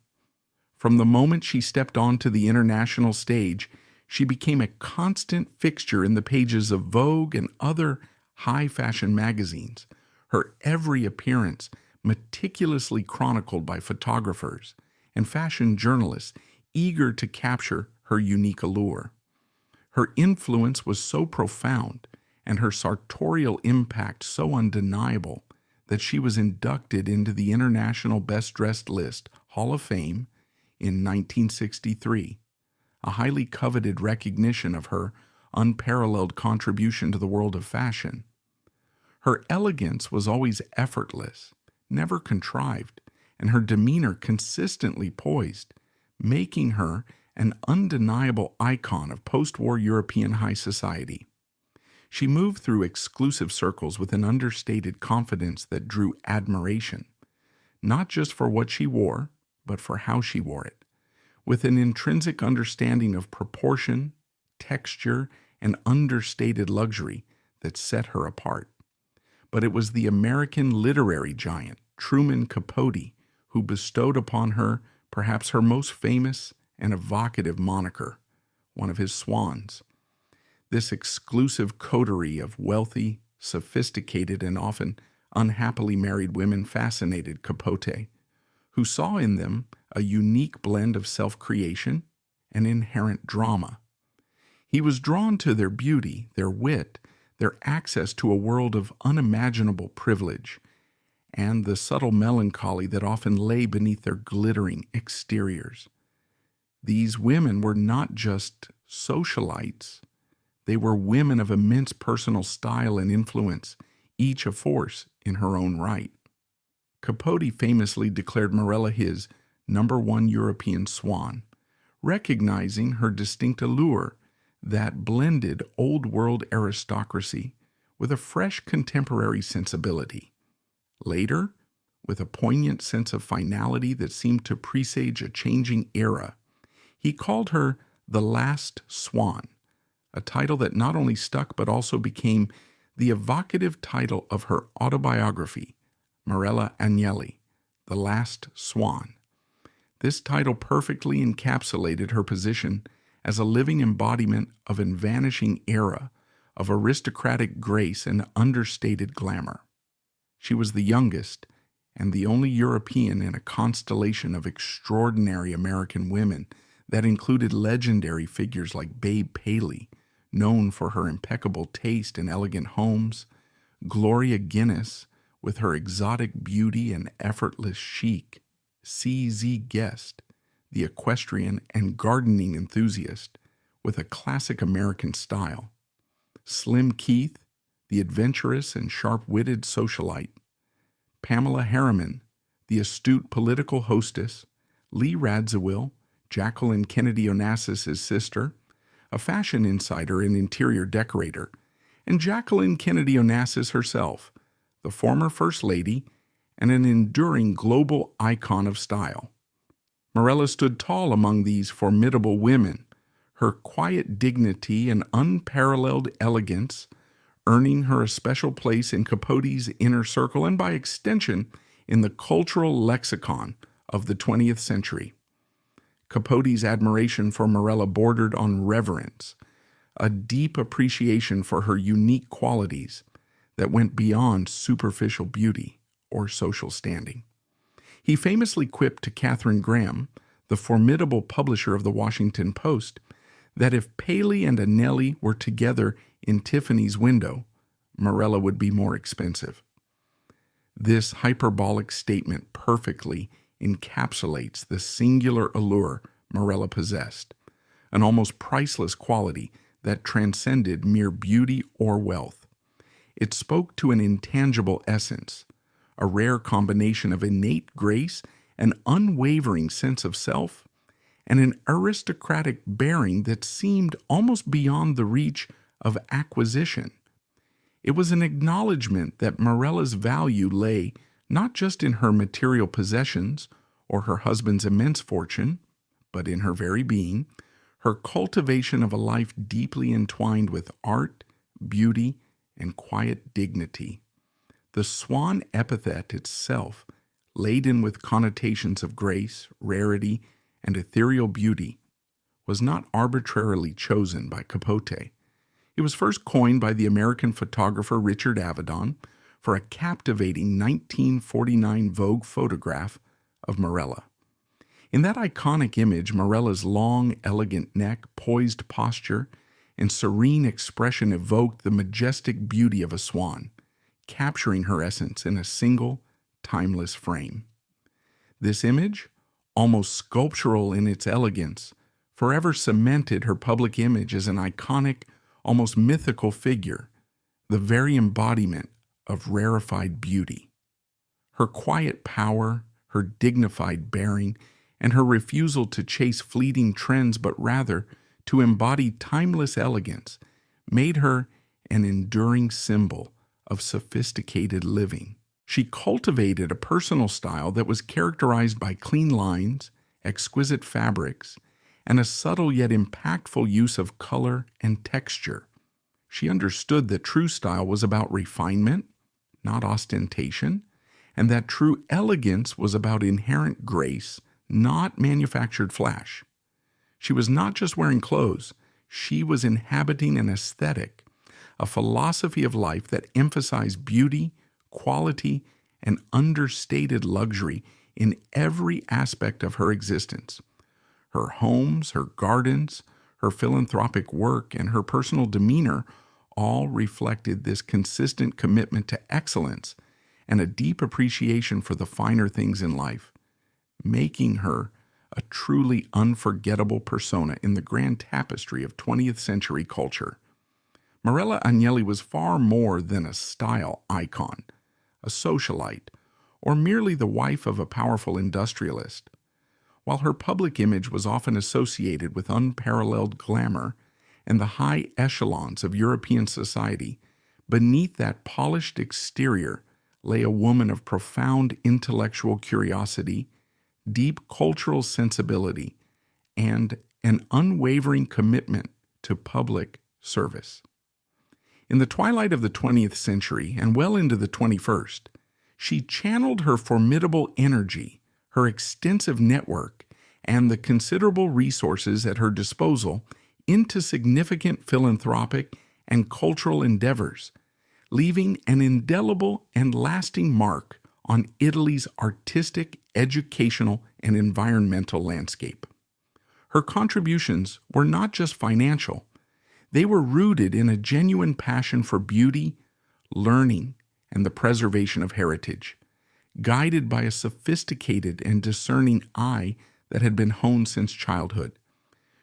From the moment she stepped onto the international stage, she became a constant fixture in the pages of Vogue and other high-fashion magazines, her every appearance meticulously chronicled by photographers and fashion journalists eager to capture her unique allure. Her influence was so profound and her sartorial impact so undeniable that she was inducted into the International Best Dressed List Hall of Fame in 1963, a highly coveted recognition of her unparalleled contribution to the world of fashion. Her elegance was always effortless, never contrived, and her demeanor consistently poised, making her an undeniable icon of post-war European high society. She moved through exclusive circles with an understated confidence that drew admiration, not just for what she wore, but for how she wore it, with an intrinsic understanding of proportion, texture, and understated luxury that set her apart. But it was the American literary giant, Truman Capote, who bestowed upon her perhaps her most famous and evocative moniker, one of his swans. This exclusive coterie of wealthy, sophisticated, and often unhappily married women fascinated Capote, who saw in them a unique blend of self-creation and inherent drama. He was drawn to their beauty, their wit, their access to a world of unimaginable privilege, and the subtle melancholy that often lay beneath their glittering exteriors. These women were not just socialites. They were women of immense personal style and influence, each a force in her own right. Capote famously declared Marella his #1 European swan, recognizing her distinct allure that blended old-world aristocracy with a fresh contemporary sensibility. Later, with a poignant sense of finality that seemed to presage a changing era, he called her the Last Swan, a title that not only stuck but also became the evocative title of her autobiography, Marella Agnelli, The Last Swan. This title perfectly encapsulated her position as a living embodiment of a vanishing era of aristocratic grace and understated glamour. She was the youngest and the only European in a constellation of extraordinary American women that included legendary figures like Babe Paley, known for her impeccable taste in elegant homes, Gloria Guinness, with her exotic beauty and effortless chic, C.Z. Guest, the equestrian and gardening enthusiast, with a classic American style, Slim Keith, the adventurous and sharp-witted socialite, Pamela Harriman, the astute political hostess, Lee Radziwill, Jacqueline Kennedy Onassis's sister, a fashion insider and interior decorator, and Jacqueline Kennedy Onassis herself, the former First Lady and an enduring global icon of style. Marella stood tall among these formidable women, her quiet dignity and unparalleled elegance earning her a special place in Capote's inner circle and by extension in the cultural lexicon of the 20th century. Capote's admiration for Marella bordered on reverence, a deep appreciation for her unique qualities that went beyond superficial beauty or social standing. He famously quipped to Katharine Graham, the formidable publisher of the Washington Post, that if Paley and Agnelli were together in Tiffany's window, Marella would be more expensive. This hyperbolic statement perfectly encapsulates the singular allure Marella possessed, an almost priceless quality that transcended mere beauty or wealth. It spoke to an intangible essence, a rare combination of innate grace, an unwavering sense of self, and an aristocratic bearing that seemed almost beyond the reach of acquisition. It was an acknowledgement that Marella's value lay not just in her material possessions or her husband's immense fortune, but in her very being, her cultivation of a life deeply entwined with art, beauty, and quiet dignity. The swan epithet itself, laden with connotations of grace, rarity, and ethereal beauty, was not arbitrarily chosen by Capote. It was first coined by the American photographer Richard Avedon for a captivating 1949 Vogue photograph of Marella. In that iconic image, Marella's long, elegant neck, poised posture, and serene expression evoked the majestic beauty of a swan, capturing her essence in a single, timeless frame. This image, almost sculptural in its elegance, forever cemented her public image as an iconic, almost mythical figure, the very embodiment of rarefied beauty. Her quiet power, her dignified bearing, and her refusal to chase fleeting trends but rather to embody timeless elegance made her an enduring symbol of sophisticated living. She cultivated a personal style that was characterized by clean lines, exquisite fabrics, and a subtle yet impactful use of color and texture. She understood that true style was about refinement, not ostentation, and that true elegance was about inherent grace, not manufactured flash. She was not just wearing clothes, she was inhabiting an aesthetic, a philosophy of life that emphasized beauty, quality, and understated luxury in every aspect of her existence. Her homes, her gardens, her philanthropic work, and her personal demeanor all reflected this consistent commitment to excellence and a deep appreciation for the finer things in life, making her a truly unforgettable persona in the grand tapestry of 20th century culture. Marella Agnelli was far more than a style icon, a socialite, or merely the wife of a powerful industrialist. While her public image was often associated with unparalleled glamour and the high echelons of European society, beneath that polished exterior lay a woman of profound intellectual curiosity, deep cultural sensibility, and an unwavering commitment to public service. In the twilight of the 20th century and well into the 21st, she channeled her formidable energy, her extensive network, and the considerable resources at her disposal into significant philanthropic and cultural endeavors, leaving an indelible and lasting mark on Italy's artistic, educational, and environmental landscape. Her contributions were not just financial. They were rooted in a genuine passion for beauty, learning, and the preservation of heritage, guided by a sophisticated and discerning eye that had been honed since childhood.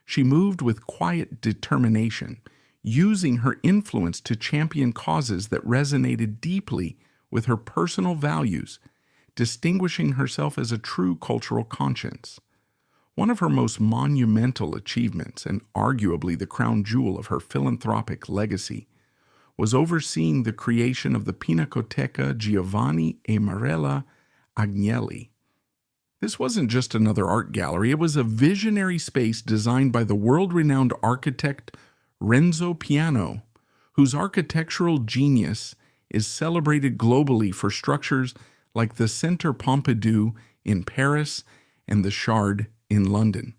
She moved with quiet determination, using her influence to champion causes that resonated deeply with her personal values, distinguishing herself as a true cultural conscience. One of her most monumental achievements, and arguably the crown jewel of her philanthropic legacy, was overseeing the creation of the Pinacoteca Giovanni e Marella Agnelli. This wasn't just another art gallery, it was a visionary space designed by the world-renowned architect Renzo Piano, whose architectural genius is celebrated globally for structures like the Centre Pompidou in Paris and the Shard in London.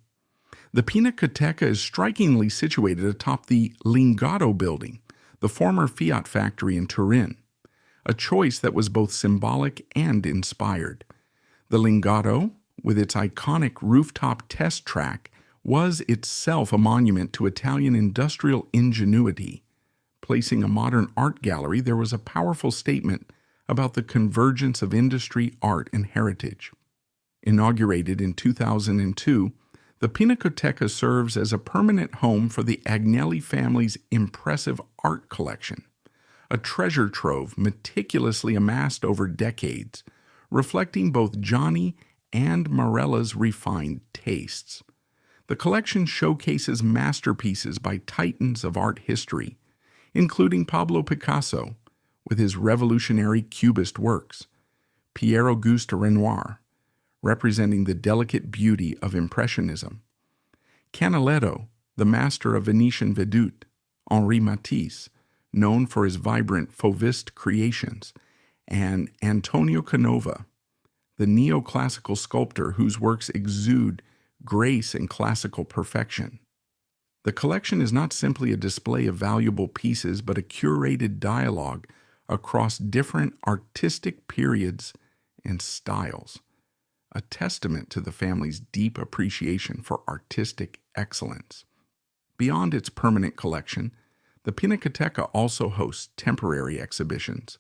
The Pinacoteca is strikingly situated atop the Lingotto building, the former Fiat factory in Turin, a choice that was both symbolic and inspired. The Lingotto, with its iconic rooftop test track, was itself a monument to Italian industrial ingenuity. Placing a modern art gallery, there was a powerful statement about the convergence of industry, art, and heritage. Inaugurated in 2002, the Pinacoteca serves as a permanent home for the Agnelli family's impressive art collection, a treasure trove meticulously amassed over decades, reflecting both Gianni and Marella's refined tastes. The collection showcases masterpieces by titans of art history, including Pablo Picasso, with his revolutionary Cubist works, Pierre-Auguste Renoir, representing the delicate beauty of Impressionism, Canaletto, the master of Venetian vedute, Henri Matisse, known for his vibrant Fauvist creations, and Antonio Canova, the neoclassical sculptor whose works exude grace and classical perfection. The collection is not simply a display of valuable pieces, but a curated dialogue across different artistic periods and styles, a testament to the family's deep appreciation for artistic excellence. Beyond its permanent collection, the Pinacoteca also hosts temporary exhibitions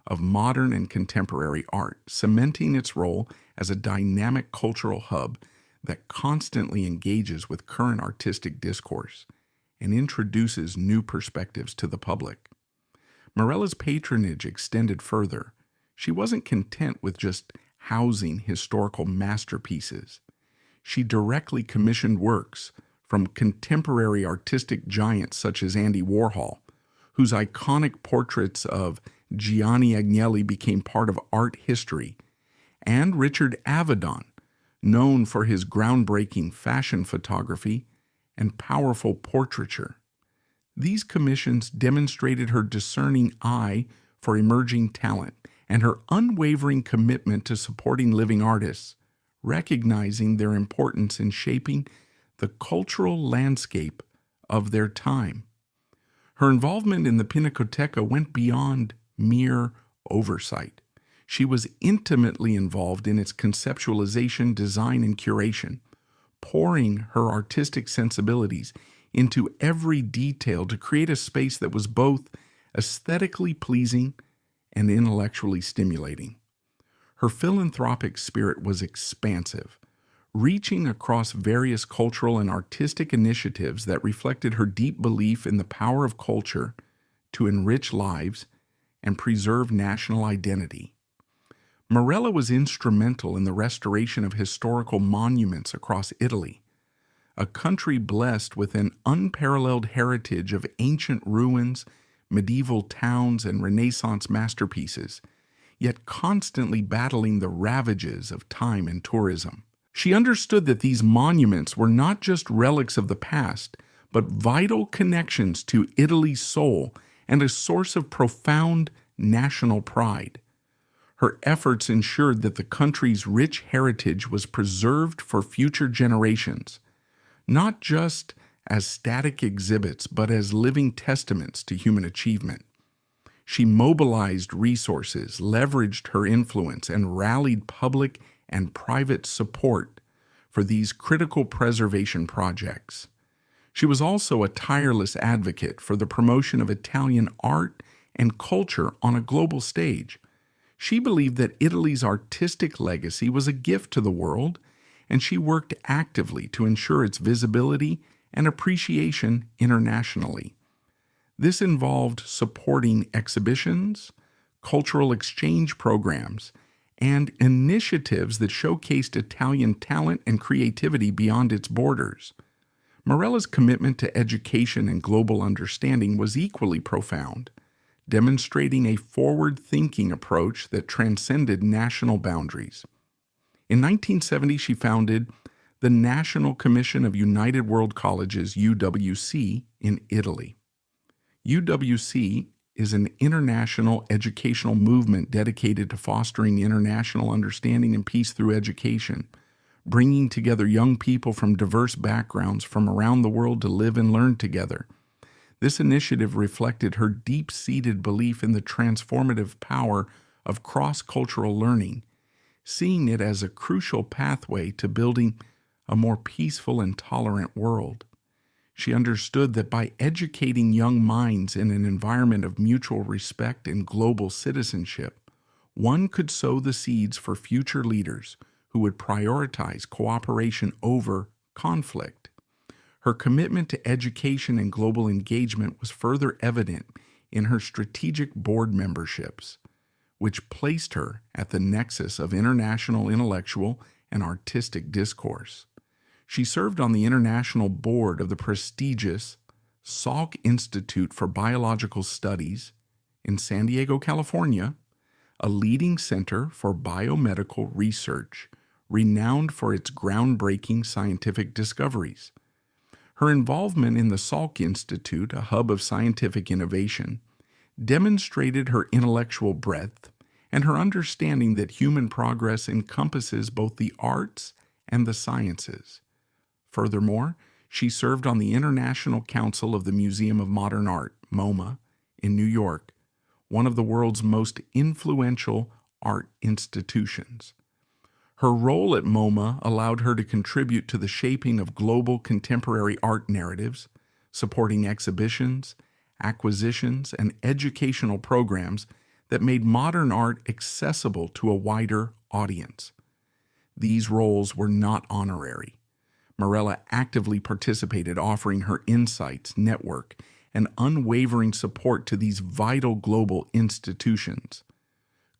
of modern and contemporary art, cementing its role as a dynamic cultural hub that constantly engages with current artistic discourse and introduces new perspectives to the public. Marella's patronage extended further. She wasn't content with just housing historical masterpieces. She directly commissioned works from contemporary artistic giants such as Andy Warhol, whose iconic portraits of Gianni Agnelli became part of art history, and Richard Avedon, known for his groundbreaking fashion photography and powerful portraiture. These commissions demonstrated her discerning eye for emerging talent and her unwavering commitment to supporting living artists, recognizing their importance in shaping the cultural landscape of their time. Her involvement in the Pinacoteca went beyond mere oversight. She was intimately involved in its conceptualization, design, and curation, pouring her artistic sensibilities into every detail to create a space that was both aesthetically pleasing and intellectually stimulating. Her philanthropic spirit was expansive, reaching across various cultural and artistic initiatives that reflected her deep belief in the power of culture to enrich lives and preserve national identity. Marella was instrumental in the restoration of historical monuments across Italy, a country blessed with an unparalleled heritage of ancient ruins, medieval towns, and Renaissance masterpieces, yet constantly battling the ravages of time and tourism. She understood that these monuments were not just relics of the past, but vital connections to Italy's soul and a source of profound national pride. Her efforts ensured that the country's rich heritage was preserved for future generations, not just as static exhibits, but as living testaments to human achievement. She mobilized resources, leveraged her influence, and rallied public and private support for these critical preservation projects. She was also a tireless advocate for the promotion of Italian art and culture on a global stage. She believed that Italy's artistic legacy was a gift to the world, and she worked actively to ensure its visibility and appreciation internationally. This involved supporting exhibitions, cultural exchange programs, and initiatives that showcased Italian talent and creativity beyond its borders. Marella's commitment to education and global understanding was equally profound, demonstrating a forward-thinking approach that transcended national boundaries. In 1970, she founded the National Commission of United World Colleges, UWC, in Italy. UWC is an international educational movement dedicated to fostering international understanding and peace through education, bringing together young people from diverse backgrounds from around the world to live and learn together. This initiative reflected her deep-seated belief in the transformative power of cross-cultural learning, seeing it as a crucial pathway to building a more peaceful and tolerant world. She understood that by educating young minds in an environment of mutual respect and global citizenship, one could sow the seeds for future leaders who would prioritize cooperation over conflict. Her commitment to education and global engagement was further evident in her strategic board memberships, which placed her at the nexus of international intellectual and artistic discourse. She served on the international board of the prestigious Salk Institute for Biological Studies in San Diego, California, a leading center for biomedical research, renowned for its groundbreaking scientific discoveries. Her involvement in the Salk Institute, a hub of scientific innovation, demonstrated her intellectual breadth and her understanding that human progress encompasses both the arts and the sciences. Furthermore, she served on the International Council of the Museum of Modern Art, MoMA, in New York, one of the world's most influential art institutions. Her role at MoMA allowed her to contribute to the shaping of global contemporary art narratives, supporting exhibitions, acquisitions, and educational programs that made modern art accessible to a wider audience. These roles were not honorary. Marella actively participated, offering her insights, network, and unwavering support to these vital global institutions.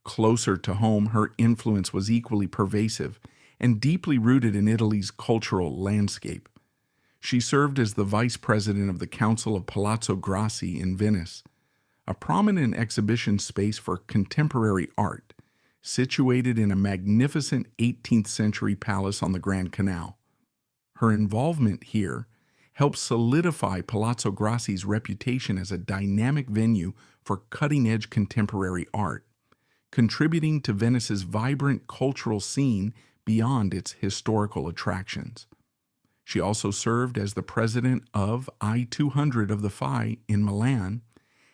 Closer to home, her influence was equally pervasive and deeply rooted in Italy's cultural landscape. She served as the vice president of the Council of Palazzo Grassi in Venice, a prominent exhibition space for contemporary art, situated in a magnificent 18th century palace on the Grand Canal. Her involvement here helped solidify Palazzo Grassi's reputation as a dynamic venue for cutting-edge contemporary art, contributing to Venice's vibrant cultural scene beyond its historical attractions. She also served as the president of I-200 of the FI in Milan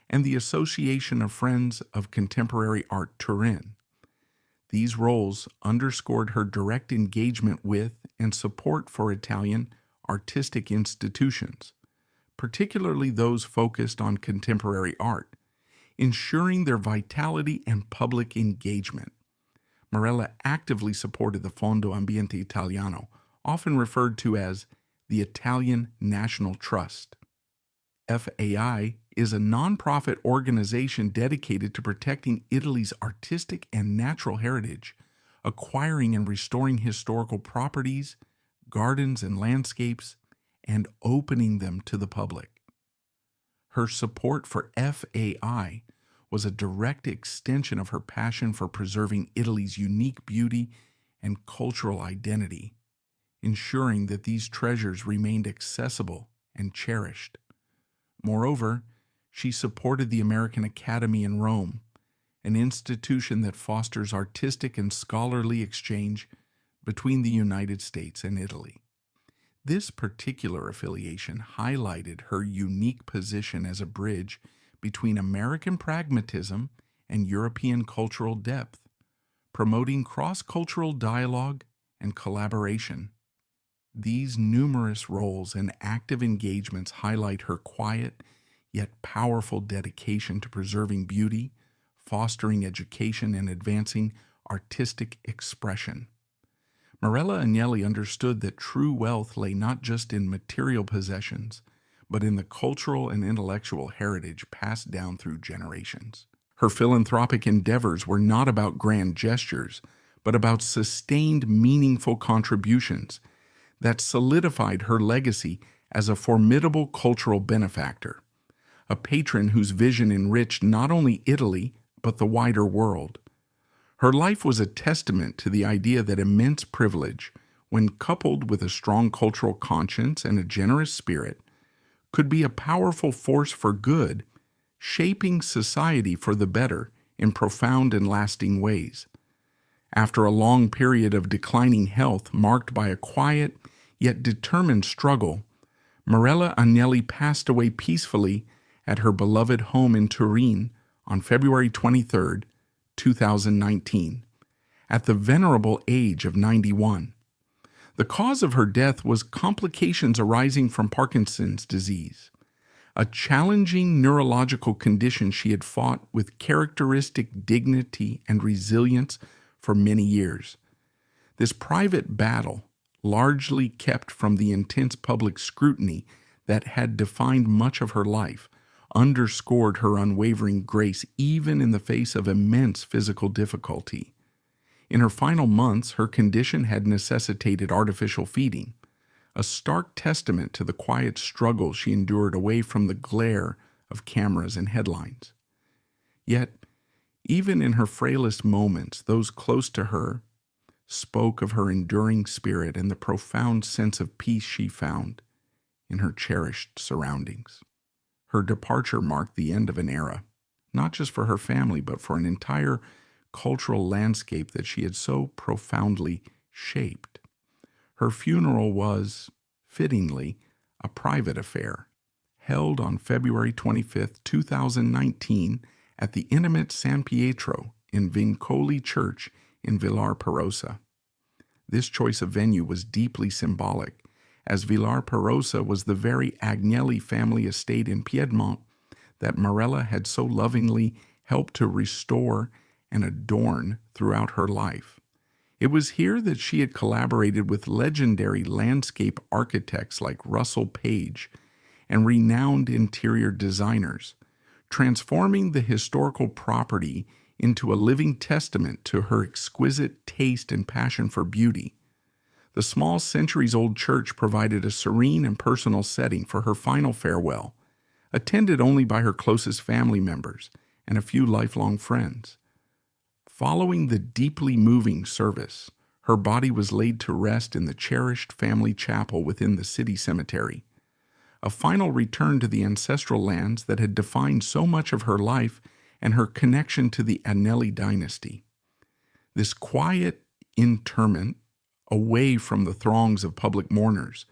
and the Association of Friends of Contemporary Art Turin. These roles underscored her direct engagement with and support for Italian artistic institutions, particularly those focused on contemporary art, ensuring their vitality and public engagement. Marella actively supported the Fondo Ambiente Italiano, often referred to as the Italian National Trust. FAI is a nonprofit organization dedicated to protecting Italy's artistic and natural heritage, acquiring and restoring historical properties, gardens and landscapes, and opening them to the public. Her support for FAI was a direct extension of her passion for preserving Italy's unique beauty and cultural identity, ensuring that these treasures remained accessible and cherished. Moreover, she supported the American Academy in Rome, an institution that fosters artistic and scholarly exchange between the United States and Italy. This particular affiliation highlighted her unique position as a bridge between American pragmatism and European cultural depth, promoting cross-cultural dialogue and collaboration. These numerous roles and active engagements highlight her quiet yet powerful dedication to preserving beauty, fostering education, and advancing artistic expression. Marella Agnelli understood that true wealth lay not just in material possessions, but in the cultural and intellectual heritage passed down through generations. Her philanthropic endeavors were not about grand gestures, but about sustained, meaningful contributions that solidified her legacy as a formidable cultural benefactor, a patron whose vision enriched not only Italy, but the wider world. Her life was a testament to the idea that immense privilege, when coupled with a strong cultural conscience and a generous spirit, could be a powerful force for good, shaping society for the better in profound and lasting ways. After a long period of declining health marked by a quiet yet determined struggle, Marella Agnelli passed away peacefully at her beloved home in Turin on February 23, 2019, at the venerable age of 91. The cause of her death was complications arising from Parkinson's disease, a challenging neurological condition she had fought with characteristic dignity and resilience for many years. This private battle, largely kept from the intense public scrutiny that had defined much of her life, underscored her unwavering grace even in the face of immense physical difficulty. In her final months, her condition had necessitated artificial feeding, a stark testament to the quiet struggle she endured away from the glare of cameras and headlines. Yet, even in her frailest moments, those close to her spoke of her enduring spirit and the profound sense of peace she found in her cherished surroundings. Her departure marked the end of an era, not just for her family, but for an entire cultural landscape that she had so profoundly shaped. Her funeral was, fittingly, a private affair, held on February 25, 2019, at the intimate San Pietro in Vincoli Church in Villar Perosa. This choice of venue was deeply symbolic, as Villar Perosa was the very Agnelli family estate in Piedmont that Marella had so lovingly helped to restore and adorn throughout her life. It was here that she had collaborated with legendary landscape architects like Russell Page and renowned interior designers, transforming the historical property into a living testament to her exquisite taste and passion for beauty. The small centuries-old church provided a serene and personal setting for her final farewell, attended only by her closest family members and a few lifelong friends. Following the deeply moving service, her body was laid to rest in the cherished family chapel within the city cemetery, a final return to the ancestral lands that had defined so much of her life and her connection to the Agnelli dynasty. This quiet interment, away from the throngs of public mourners,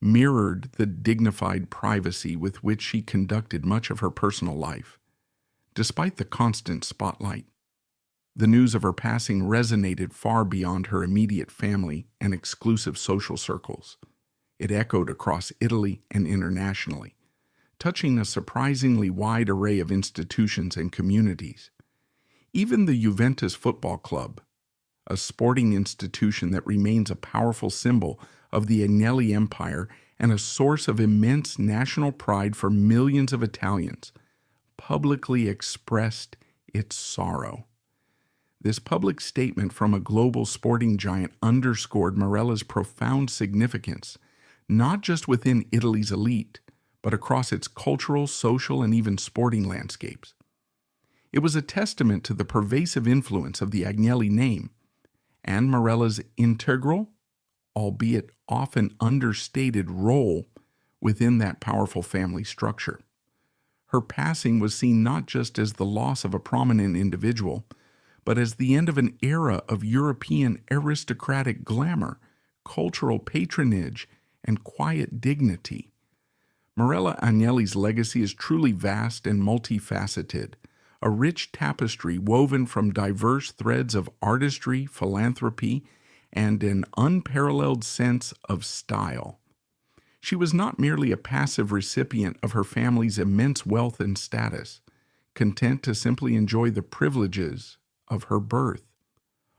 mirrored the dignified privacy with which she conducted much of her personal life. Despite the constant spotlight, the news of her passing resonated far beyond her immediate family and exclusive social circles. It echoed across Italy and internationally, touching a surprisingly wide array of institutions and communities. Even the Juventus Football Club, a sporting institution that remains a powerful symbol of the Agnelli Empire and a source of immense national pride for millions of Italians, publicly expressed its sorrow. This public statement from a global sporting giant underscored Marella's profound significance, not just within Italy's elite, but across its cultural, social, and even sporting landscapes. It was a testament to the pervasive influence of the Agnelli name and Marella's integral, albeit often understated, role within that powerful family structure. Her passing was seen not just as the loss of a prominent individual, but as the end of an era of European aristocratic glamour, cultural patronage, and quiet dignity. Marella Agnelli's legacy is truly vast and multifaceted, a rich tapestry woven from diverse threads of artistry, philanthropy, and an unparalleled sense of style. She was not merely a passive recipient of her family's immense wealth and status, content to simply enjoy the privileges of her birth.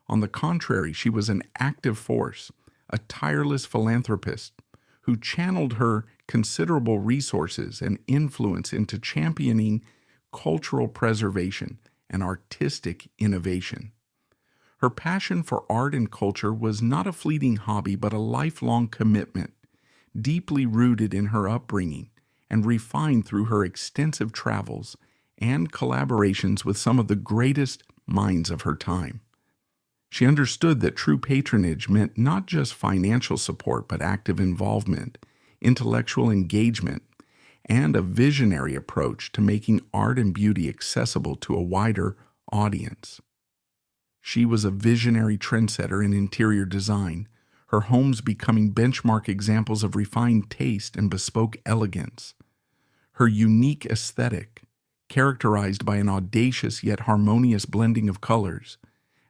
On the contrary, she was an active force, a tireless philanthropist who channeled her considerable resources and influence into championing cultural preservation and artistic innovation. Her passion for art and culture was not a fleeting hobby but a lifelong commitment, deeply rooted in her upbringing and refined through her extensive travels and collaborations with some of the greatest minds of her time. She understood that true patronage meant not just financial support but active involvement, intellectual engagement, and a visionary approach to making art and beauty accessible to a wider audience. She was a visionary trendsetter in interior design, her homes becoming benchmark examples of refined taste and bespoke elegance. Her unique aesthetic, characterized by an audacious yet harmonious blending of colors,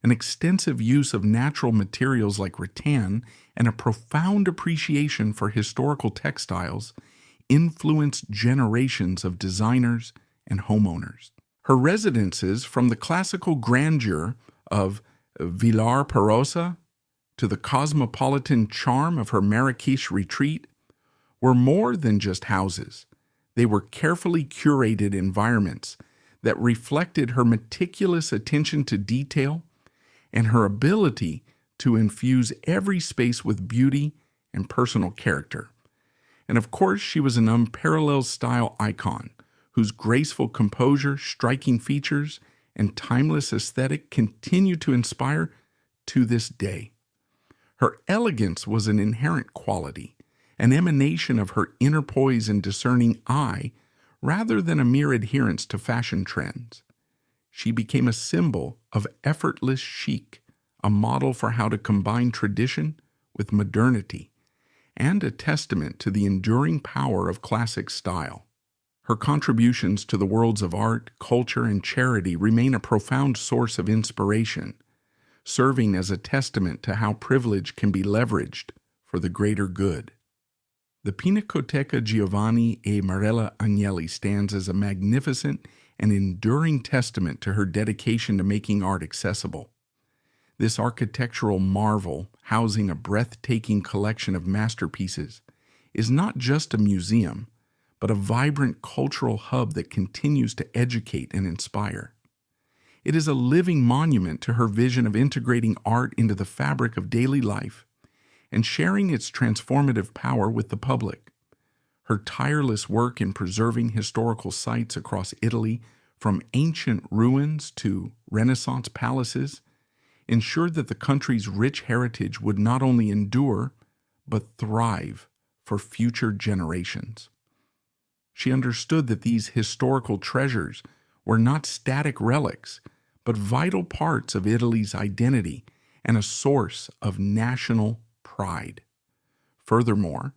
an extensive use of natural materials like rattan, and a profound appreciation for historical textiles, influenced generations of designers and homeowners. Her residences, from the classical grandeur of Villar-Perosa to the cosmopolitan charm of her Marrakesh retreat, were more than just houses. They were carefully curated environments that reflected her meticulous attention to detail and her ability to infuse every space with beauty and personal character. And of course, she was an unparalleled style icon whose graceful composure, striking features, and timeless aesthetic continue to inspire to this day. Her elegance was an inherent quality, an emanation of her inner poise and discerning eye, rather than a mere adherence to fashion trends. She became a symbol of effortless chic, a model for how to combine tradition with modernity, and a testament to the enduring power of classic style. Her contributions to the worlds of art, culture, and charity remain a profound source of inspiration, serving as a testament to how privilege can be leveraged for the greater good. The Pinacoteca Giovanni e Marella Agnelli stands as a magnificent and enduring testament to her dedication to making art accessible. This architectural marvel, housing a breathtaking collection of masterpieces, is not just a museum, but a vibrant cultural hub that continues to educate and inspire. It is a living monument to her vision of integrating art into the fabric of daily life and sharing its transformative power with the public. Her tireless work in preserving historical sites across Italy, from ancient ruins to Renaissance palaces, ensured that the country's rich heritage would not only endure, but thrive for future generations. She understood that these historical treasures were not static relics, but vital parts of Italy's identity and a source of national pride. Furthermore,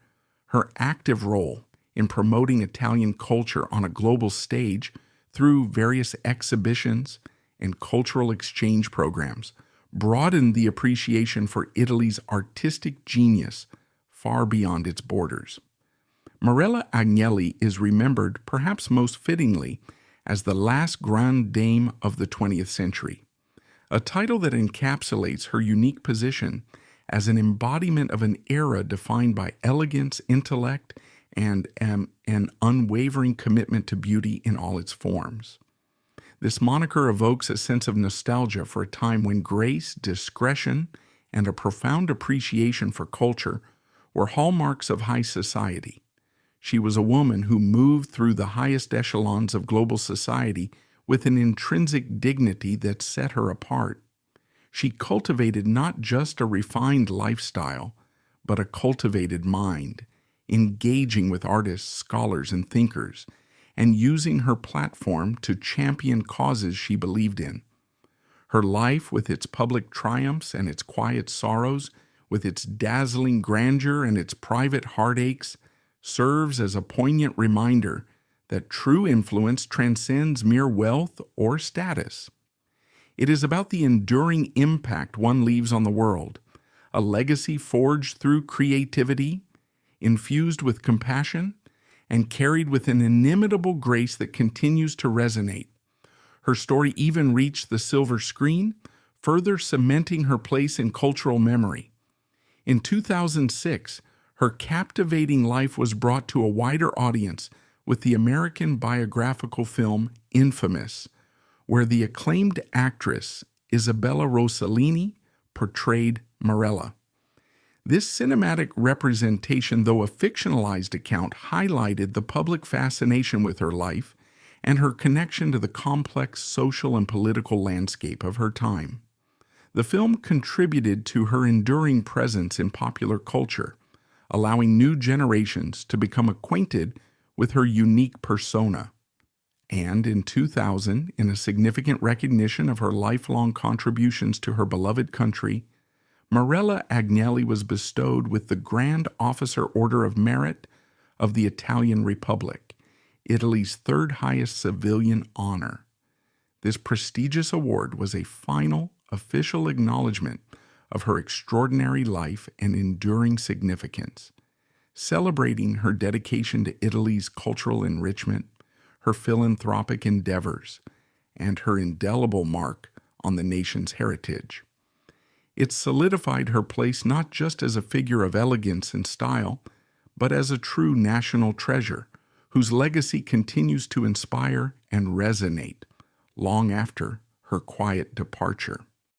Her active role in promoting Italian culture on a global stage through various exhibitions and cultural exchange programs broadened the appreciation for Italy's artistic genius far beyond its borders. Marella Agnelli is remembered, perhaps most fittingly, as the last grande dame of the 20th century, a title that encapsulates her unique position as an embodiment of an era defined by elegance, intellect, and an unwavering commitment to beauty in all its forms. This moniker evokes a sense of nostalgia for a time when grace, discretion, and a profound appreciation for culture were hallmarks of high society. She was a woman who moved through the highest echelons of global society with an intrinsic dignity that set her apart. She cultivated not just a refined lifestyle, but a cultivated mind, engaging with artists, scholars, and thinkers, and using her platform to champion causes she believed in. Her life, with its public triumphs and its quiet sorrows, with its dazzling grandeur and its private heartaches, serves as a poignant reminder that true influence transcends mere wealth or status. It is about the enduring impact one leaves on the world, a legacy forged through creativity, infused with compassion, and carried with an inimitable grace that continues to resonate. Her story even reached the silver screen, further cementing her place in cultural memory. In 2006, her captivating life was brought to a wider audience with the American biographical film Infamous, where the acclaimed actress Isabella Rossellini portrayed Marella. This cinematic representation, though a fictionalized account, highlighted the public fascination with her life and her connection to the complex social and political landscape of her time. The film contributed to her enduring presence in popular culture, allowing new generations to become acquainted with her unique persona. And in 2000, in a significant recognition of her lifelong contributions to her beloved country, Marella Agnelli was bestowed with the Grand Officer Order of Merit of the Italian Republic, Italy's third highest civilian honor. This prestigious award was a final, official acknowledgement of her extraordinary life and enduring significance, celebrating her dedication to Italy's cultural enrichment, her philanthropic endeavors, and her indelible mark on the nation's heritage. It solidified her place not just as a figure of elegance and style, but as a true national treasure, whose legacy continues to inspire and resonate long after her quiet departure.